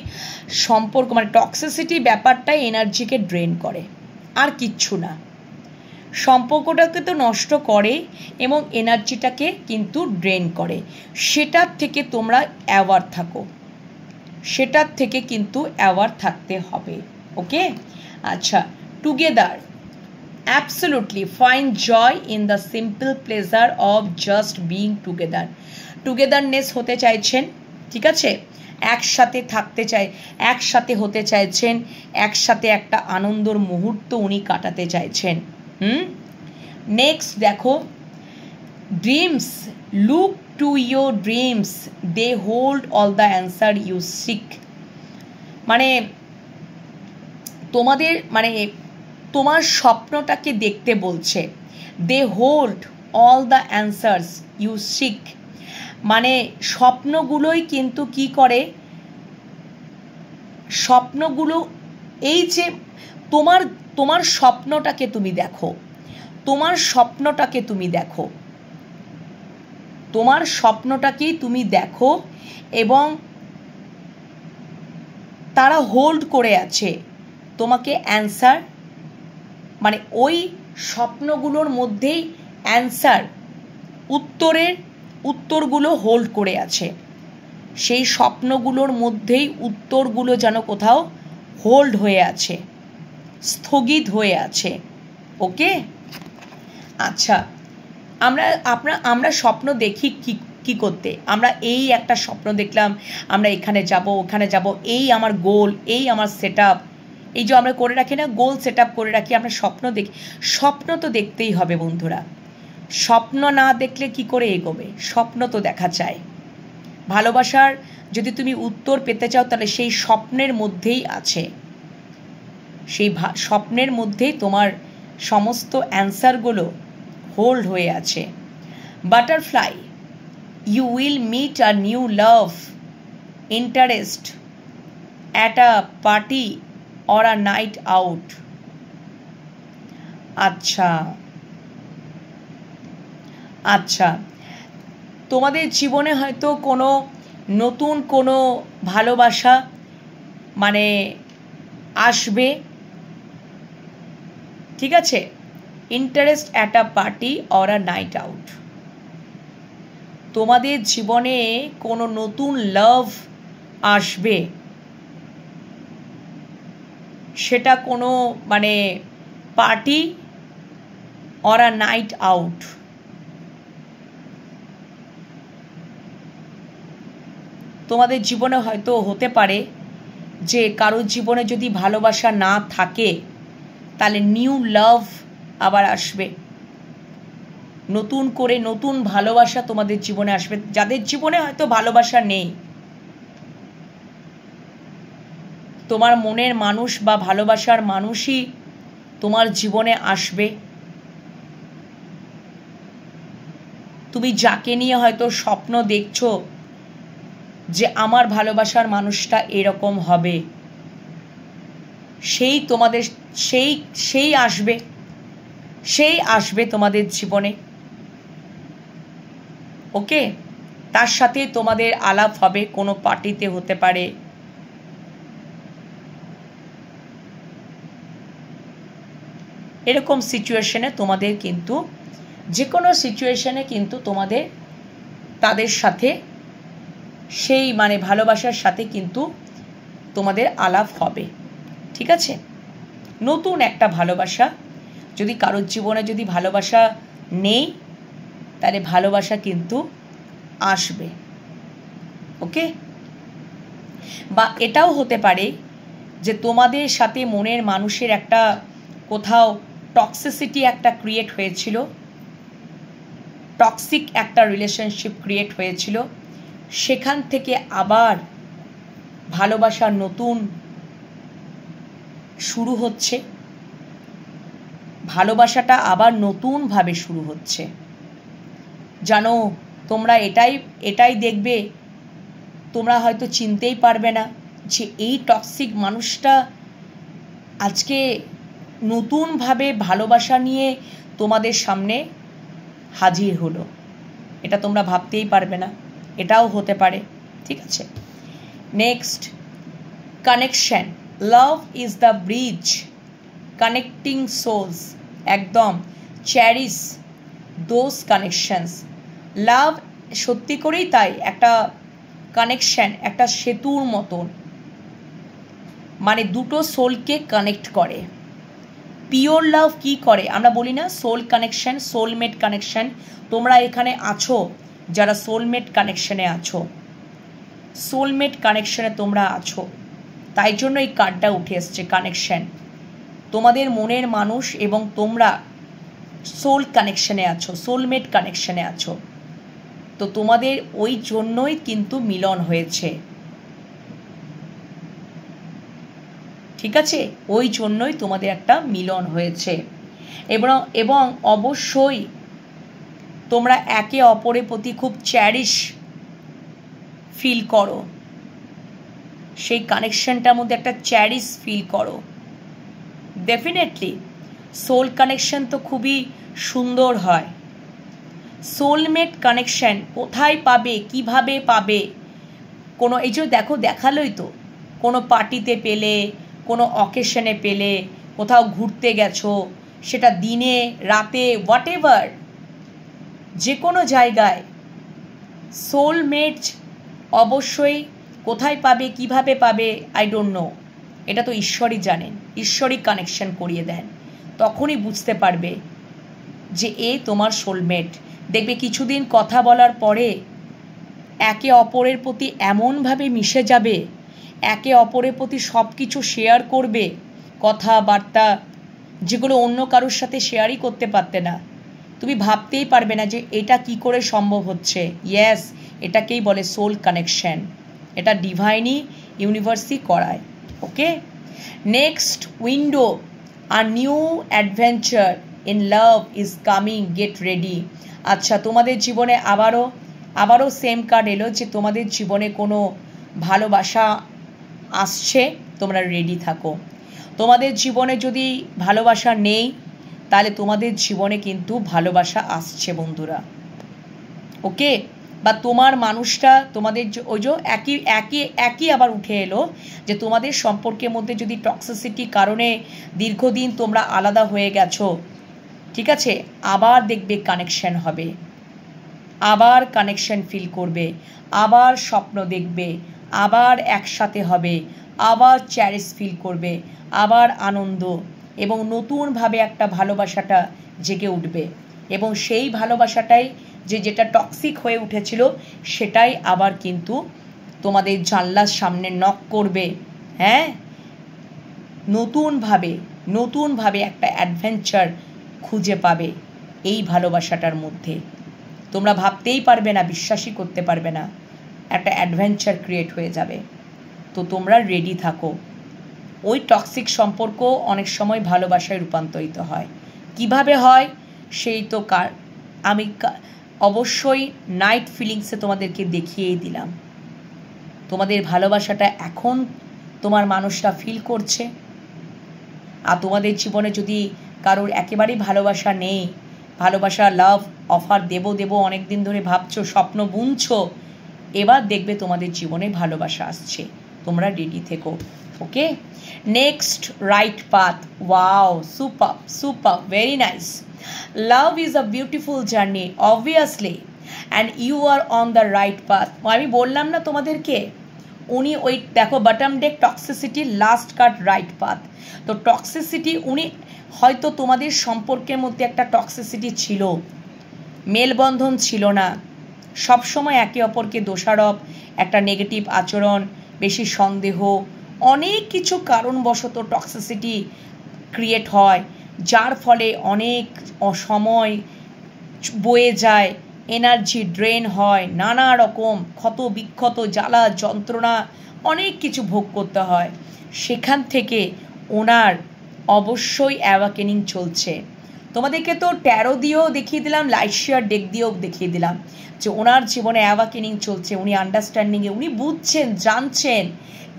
সম্পর্ক মানে টক্সিসিটি ব্যাপারটাই এনার্জিকে ড্রেন করে, আর কিচ্ছু না। সম্পর্কটাকে তো নষ্ট করে এবং এনার্জিটাকে কিন্তু ড্রেন করে। সেটার থেকে তোমরা অ্যাওয়ার থাকো, সেটার থেকে কিন্তু অ্যাওয়ার থাকতে হবে। ওকে আচ্ছা, together absolutely find joy in the simple pleasure of just being together. Togetherness হতে চাইছেন, ঠিক আছে, একসাথে থাকতে চাই, একসাথে হতে চাইছেন, একসাথে একটা আনন্দর মুহূর্ত উনি কাটাতে চাইছেন। নেক্সট দেখো, dreams, look to your dreams, they hold all the answer you seek. মানে তোমাদের মানে তোমার স্বপ্নটাকে দেখতে বলছে। They hold all the answers you seek, মানে স্বপ্নগুলোই কিন্তু কি করে, স্বপ্নগুলো এই যে তোমার স্বপ্নটাকে তুমি দেখো, তোমার স্বপ্নটাকে তুমি দেখো, তোমার স্বপ্নটাকেই তুমি দেখো এবং তারা হোল্ড করে আছে তোমাকে অ্যান্সার, মানে ওই স্বপ্নগুলোর মধ্যেই অ্যান্সার, উত্তরগুলো হোল্ড করে আছে। সেই স্বপ্নগুলোর মধ্যেই উত্তরগুলো যেন কোথাও হোল্ড হয়ে আছে, স্থগিত হয়ে আছে। ওকে। আচ্ছা, আমরা স্বপ্ন দেখি কি করতে? আমরা এই একটা স্বপ্ন দেখলাম, আমরা এখানে যাব, ওখানে যাব, এই আমার গোল, এই আমার সেট আপ, এই যে আমরা করে রাখি না, গোল সেট আপ করে রাখি, আমরা স্বপ্ন দেখি। স্বপ্ন তো দেখতেই হবে বন্ধুরা, স্বপ্ন না দেখলে কি করে এগোবে? স্বপ্ন তো দেখা চাই। ভালোবাসার যদি তুমি উত্তর পেতে চাও, তাহলে সেই স্বপ্নের মধ্যেই আছে, সেই স্বপ্নের মধ্যেই তোমার সমস্ত অ্যান্সারগুলো হোল্ড হয়ে আছে। Butterfly, you will meet a new love interest at a party or a night out. আচ্ছা, তোমাদের জীবনে হয়তো কোনো নতুন কোনো ভালোবাসা মানে আসবে, ঠিক আছে? Interest at a party or a night out. তোমাদের জীবনে কোনো নতুন লাভ আসবে, সেটা কোনো মানে party or a night out. তোমাদের জীবনে হয়তো হতে পারে যে কারোর জীবনে যদি ভালোবাসা না থাকে, তাহলে নিউ লাভ আবার আসবে, নতুন করে নতুন ভালোবাসা তোমাদের জীবনে আসবে। যাদের জীবনে হয়তো ভালোবাসা নেই, তোমার মনের মানুষ বা ভালোবাসার মানুষই তোমার জীবনে আসবে। তুমি যাকে নিয়ে হয়তো স্বপ্ন দেখছো যে আমার ভালোবাসার মানুষটা এরকম হবে, সেই তোমাদের সেই আসবে তোমাদের জীবনে। ওকে, তার সাথে তোমাদের আলাপ হবে, কোনো পার্টিতে হতে পারে, এরকম সিচুয়েশনে তোমাদের কিন্তু যে কোনো সিচুয়েশনে কিন্তু তোমাদের তাদের সাথে সেই মানে ভালোবাসার সাথে কিন্তু তোমাদের আলাপ হবে, ঠিক আছে? নতুন একটা ভালোবাসা, যদি কারোর জীবনে যদি ভালোবাসা নেই, তাহলে ভালোবাসা কিন্তু আসবে। ওকে, বা এটাও হতে পারে যে তোমাদের সাথে মনের মানুষের একটা কোথাও টক্সিসিটি একটা ক্রিয়েট হয়েছিল, টক্সিক একটা রিলেশনশিপ ক্রিয়েট হয়েছিল, সেখান থেকে আবার ভালোবাসা নতুন শুরু হচ্ছে, ভালোবাসাটা আবার নতুনভাবে শুরু হচ্ছে। জানো, তোমরা এটাই দেখবে, তোমরা হয়তো চিনতেই পারবে না যে এই টক্সিক মানুষটা আজকে নতুনভাবে ভালোবাসা নিয়ে তোমাদের সামনে হাজির হলো, এটা তোমরা ভাবতেই পারবে না, এটাও হতে পারে, ঠিক আছে? Next, connection. Love is the bridge connecting souls. একদম চ্যারিশ দোজ কানেকশনস। লাভ সত্যি করেই তাই একটা কানেকশন, একটা সেতুর মতন, মানে দুটো সোলকে কানেক্ট করে। পিওর লাভ কি করে? আমরা বলি না সোল কানেকশন, সোলমেট কানেকশন। তোমরা এখানে আছো যারা সোলমেট কানেকশনে আছো, সোলমেট কানেকশনে তোমরা আছো, তাই জন্য এই কার্ডটা উঠে এসছে কানেকশন। তোমাদের মনের মানুষ এবং তোমরা সোল কানেকশনে আছো, সোলমেট কানেকশনে আছো, তো তোমাদের ওই জন্যই কিন্তু মিলন হয়েছে, ঠিক আছে? ওই জন্যই তোমাদের একটা মিলন হয়েছে। এবং অবশ্যই তোমরা একে অপরের প্রতি খুব চ্যারিশ ফিল করো, সেই কানেকশনটার মধ্যে একটা চ্যারিশ ফিল করো। ডেফিনেটলি সোল কানেকশন তো খুবই সুন্দর হয়। সোলমেট কানেকশন কোথায় পাবে, কিভাবে পাবে? কোনো এই যে দেখো দেখালোই তো, কোনো পার্টিতে পেলে, কোনো অকেশনে পেলে, কোথাও ঘুরতে গেছো, সেটা দিনে রাতে হোয়াট এভার, যে কোনো জায়গায় সোলমেট অবশ্যই কোথায় পাবে, কিভাবে পাবে, আই ডোন্ট নো, এটা তো ঈশ্বরই জানেন, ঈশ্বরই কানেকশন করিয়ে দেন। তখনই বুঝতে পারবে যে এ তোমার সোলমেট। দেখবে কিছুদিন কথা বলার পরে একে অপরের প্রতি এমনভাবে মিশে যাবে, একে অপরের প্রতি সব কিছু শেয়ার করবে, কথাবার্তা যেগুলো অন্য কারোর সাথে শেয়ারই করতে পারতে না। তুমি ভাবতেই পারবে না যে এটা কি করে সম্ভব হচ্ছে। ইয়েস, এটাকেই বলে সোল কানেকশন। এটা ডিভাইনই ইউনিভার্সই করায়। Okay, next window, a new adventure in love is coming, get ready. আচ্ছা, তোমাদের জীবনে আবারও সেম কার্ড এলো যে তোমাদের জীবনে কোনো ভালোবাসা আসছে, তোমরা রেডি থাকো। তোমাদের জীবনে যদি ভালোবাসা নেই তাহলে তোমাদের জীবনে কিন্তু ভালোবাসা আসছে বন্ধুরা। ওকে, বা তোমার মানুষটা তোমাদের ওই যে একই আবার উঠে এলো যে তোমাদের সম্পর্কের মধ্যে যদি টক্সিসিটি কারণে দীর্ঘদিন তোমরা আলাদা হয়ে গেছো, ঠিক আছে, আবার দেখবে কানেকশন হবে, আবার কানেকশন ফিল করবে, আবার স্বপ্ন দেখবে, আবার একসাথে হবে, আবার চ্যারিশ ফিল করবে, আবার আনন্দ এবং নতুনভাবে একটা ভালোবাসাটা জেগে উঠবে। এবং সেই ভালোবাসাটাই যেটা টক্সিক হয়ে উঠেছিল সেটাই আবার কিন্তু তোমাদের জানলার সামনে নক করবে। হ্যাঁ, নতুনভাবে একটা অ্যাডভেঞ্চার খুঁজে পাবে এই ভালোবাসাটার মধ্যে। তোমরা ভাবতেই পারবে না, বিশ্বাসই করতে পারবে না, একটা অ্যাডভেঞ্চার ক্রিয়েট হয়ে যাবে। তো তোমরা রেডি থাকো। ওই টক্সিক সম্পর্ক অনেক সময় ভালোবাসায় রূপান্তরিত হয়। কিভাবে হয় সেই তো আমি অবশ্যই নাইট ফিলিংসে তোমাদেরকে দেখিয়েই দিলাম। তোমাদের ভালোবাসাটা এখন তোমার মানুষরা ফিল করছে। আর তোমাদের জীবনে যদি কারোর একেবারেই ভালোবাসা নেই, ভালোবাসা লাভ অফার দেবো অনেক দিন ধরে ভাবছো, স্বপ্ন বুনছো, এবার দেখবে তোমাদের জীবনে ভালোবাসা আসছে। তোমরা রেডি থেকো। Okay, next right path. Wow, super, very nice. Love is a beautiful journey obviously and you are on the right path. আমি বললাম না তোমাদেরকে, উনি ওই দেখো bottom deck toxicity, last card right path. তো টক্সিসিটি, উনি হয়তো তোমাদের সম্পর্কের মধ্যে একটা টক্সিসিটি ছিল, মেলবন্ধন ছিল না, সবসময় একে অপরকে দোষারোপ, একটা নেগেটিভ আচরণ, বেশি সন্দেহ, অনেক কিছু কারণবশত টক্সিসিটি ক্রিয়েট হয়, যার ফলে অনেক সময় বয়ে যায়, এনার্জি ড্রেন হয়, নানা রকম ক্ষত বিক্ষত, জ্বালা যন্ত্রণা, অনেক কিছু ভোগ করতে হয়। সেখান থেকে ওনার অবশ্যই অ্যাওয়াকেনিং চলছে। তোমাদেরকে তো ট্যারো দিয়েও দেখিয়ে দিলাম, লাইটশিয়ার ডেক দিয়েও দেখিয়ে দিলাম যে ওনার জীবনে অ্যাওয়াকেনিং চলছে। উনি আন্ডারস্ট্যান্ডিংয়ে, উনি বুঝছেন, জানছেন,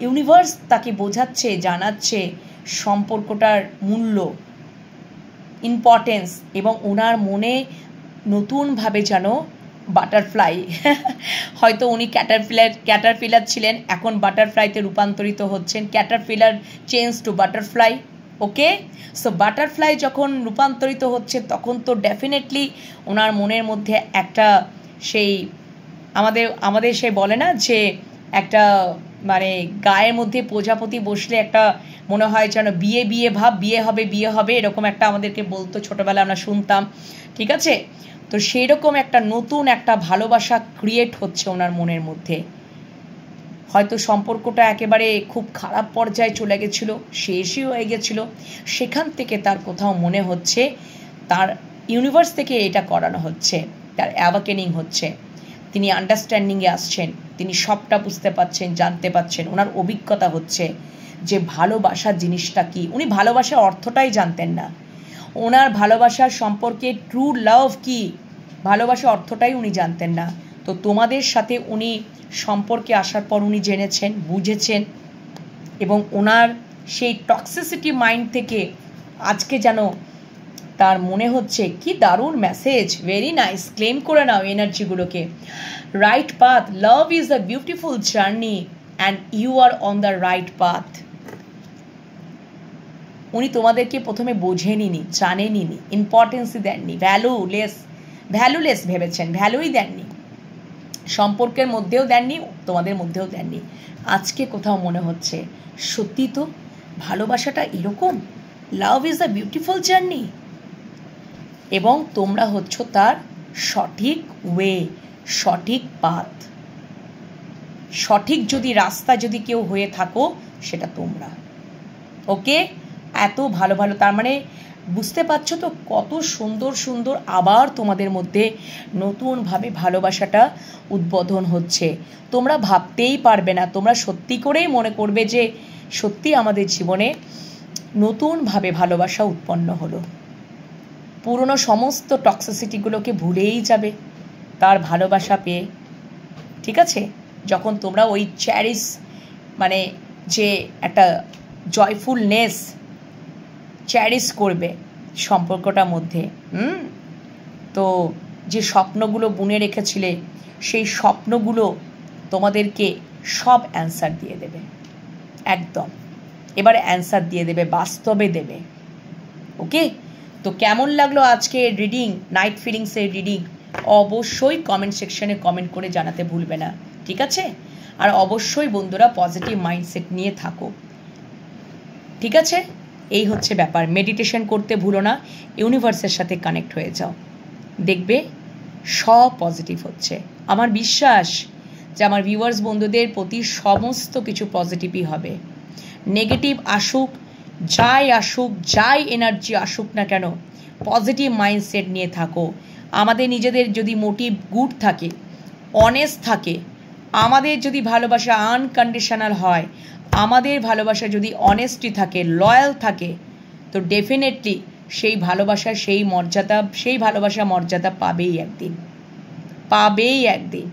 ইউনিভার্স তাকে বোঝাচ্ছে, জানাচ্ছে সম্পর্কটার মূল্য, ইম্পর্টেন্স, এবং ওনার মনে নতুনভাবে যেন বাটারফ্লাই হয়তো উনি ক্যাটারপিলার ছিলেন, এখন বাটারফ্লাইতে রূপান্তরিত হচ্ছেন। Caterpillar change to butterfly. Okay, so butterfly যখন রূপান্তরিত হচ্ছে তখন তো ডেফিনেটলি ওনার মনের মধ্যে একটা সেই আমাদের সেই বলে না যে একটা মানে গায়ের মধ্যে প্রজাপতি বসলে একটা মনে হয় যেন বিয়ে ভাব, বিয়ে হবে এরকম একটা আমাদেরকে বলতো ছোটোবেলা, আমরা শুনতাম, ঠিক আছে। তো সেই রকম একটা নতুন একটা ভালোবাসা ক্রিয়েট হচ্ছে ওনার মনের মধ্যে। হয়তো সম্পর্কটা একেবারে খুব খারাপ পর্যায়ে চলে গেছিলো, শেষই হয়ে গেছিলো, সেখান থেকে তার কোথাও মনে হচ্ছে তার ইউনিভার্স থেকে এটা করানো হচ্ছে, তার অ্যাওয়াকেনিং হচ্ছে, তিনি আন্ডারস্ট্যান্ডিংয়ে আসছেন, তিনি সবটা বুঝতে পারছেন, জানতে পারছেন, ওনার অভিজ্ঞতা হচ্ছে যে ভালোবাসা জিনিসটা কি। উনি ভালোবাসার অর্থটাই জানতেন না, ওনার ভালোবাসার সম্পর্কে ট্রু লাভ কি, ভালোবাসার অর্থটাই উনি জানতেন না। তো তোমাদের সাথে উনি সম্পর্কে আসার পর উনি জেনেছেন, বুঝেছেন, এবং ওনার সেই টক্সিসিটি মাইন্ড থেকে আজকে যেন তার মনে হচ্ছে কি দারুণ মেসেজ, ভেরি নাইস, ক্লেম করে নাও এনার্জিগুলোকে। Right path, love is a beautiful journey and you are on the right path. উনি তোমাদেরকে প্রথমে বোঝেনি, জানেনি, ইম্পর্টেন্সই দেননি, ভ্যালুলেস ভেবেছেন, ভ্যালুই দেননি, সম্পর্কের মধ্যেও দেননি, তোমাদের মধ্যেও দেননি। আজকে কোথাও মনে হচ্ছে সত্যি তো ভালোবাসাটা এরকম, লাভ ইজ আ বিউটিফুল জার্নি, এবং তোমরা হচ্ছ তার সঠিক ওয়ে, সঠিক পাথ, সঠিক যদি রাস্তা যদি কেউ হয়ে থাকো সেটা তোমরা। ওকে, এত ভালো ভালো, তার মানে বুঝতে পারছো তো কত সুন্দর সুন্দর আবার তোমাদের মধ্যে নতুনভাবে ভালোবাসাটা উদ্বোধন হচ্ছে। তোমরা ভাবতেই পারবে না, তোমরা সত্যি করেই মনে করবে যে সত্যি আমাদের জীবনে নতুনভাবে ভালোবাসা উৎপন্ন হলো। পুরনো সমস্ত টক্সিসিটিগুলোকে ভুলেই যাবে তার ভালোবাসা পেয়ে। ঠিক আছে, যখন তোমরা ওই চ্যারিস মানে যে একটা জয়ফুলনেস চ্যারিস করবে সম্পর্কটার মধ্যে, তো যে স্বপ্নগুলো বুনে রেখেছিলে সেই স্বপ্নগুলো তোমাদেরকে সব অ্যান্সার দিয়ে দেবে, একদম এবার অ্যান্সার দিয়ে দেবে, বাস্তবে দেবে। ওকে, তো কেমন লাগলো আজকে রিডিং, নাইট ফিলিংসের রিডিং, অবশ্যই কমেন্ট সেকশনে কমেন্ট করে জানাতে ভুলবে না, ঠিক আছে? আর অবশ্যই বন্ধুরা পজিটিভ মাইন্ডসেট নিয়ে থাকো, ঠিক আছে? এই হচ্ছে ব্যাপার। মেডিটেশন করতে ভুলো না, ইউনিভার্সের সাথে কানেক্ট হয়ে যাও, দেখবে সব পজিটিভ হচ্ছে। আমার বিশ্বাস যে আমার ভিউয়ার্স বন্ধুদের প্রতি সমস্ত কিছু পজিটিভই হবে। নেগেটিভ আসুক, যাই আসুক, যাই এনার্জি আসুক না কেন, পজিটিভ মাইন্ডসেট নিয়ে থাকো। আমাদের নিজেদের যদি মোটিভ গুড থাকে, অনেস্ট থাকে, আমাদের যদি ভালোবাসা আনকন্ডিশনাল হয়, আমাদের ভালোবাসা যদি অনেস্টি থাকে, লয়াল থাকে, তো ডেফিনেটলি সেই ভালোবাসা, সেই মর্যাদা, সেই ভালোবাসা মর্যাদা পাবেই একদিন, পাবেই একদিন।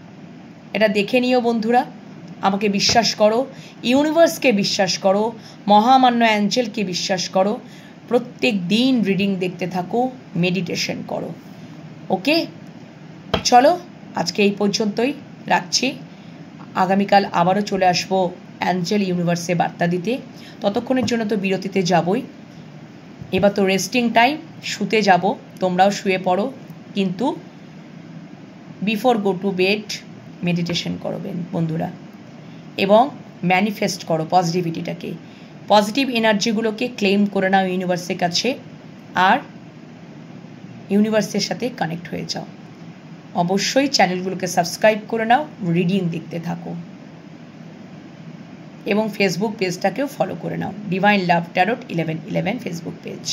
এটা দেখে নিও বন্ধুরা, আমাকে বিশ্বাস করো, ইউনিভার্সকে বিশ্বাস করো, মহামান্য অ্যাঞ্জেলকে বিশ্বাস করো, প্রত্যেক দিন রিডিং দেখতে থাকো, মেডিটেশন করো। ওকে, চলো আজকে এই পর্যন্তই রাখছি। আগামীকাল আবারও চলে আসবো অ্যাঞ্জেল ইউনিভার্সে বার্তা দিতে। ততক্ষণের জন্য তো বিরতিতে যাবই, এবার তো রেস্টিং টাইম, শুতে যাব, তোমরাও শুয়ে পড়ো, কিন্তু before go to bed meditation করো বন্ধুরা, এবং ম্যানিফেস্ট করো পজিটিভিটিটাকে, পজিটিভ এনার্জিগুলোকে ক্লেম করে নাও ইউনিভার্সের কাছে, আর ইউনিভার্সের সাথে কানেক্ট হয়ে যাও। অবশ্যই চ্যানেলগুলোকে সাবস্ক্রাইব করে নাও, রিডিং দেখতে থাকো, এবং ফেসবুক পেজটাকেও ফলো করে নাও, divine love tarot 1111 Facebook page.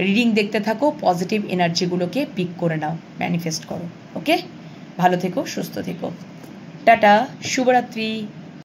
Reading দেখতে থাকো, পজিটিভ এনার্জিগুলোকে পিক করে নাও, ম্যানিফেস্ট করো। ওকে, ভালো থেকো, সুস্থ থেকো, টাটা, শুভরাত্রি।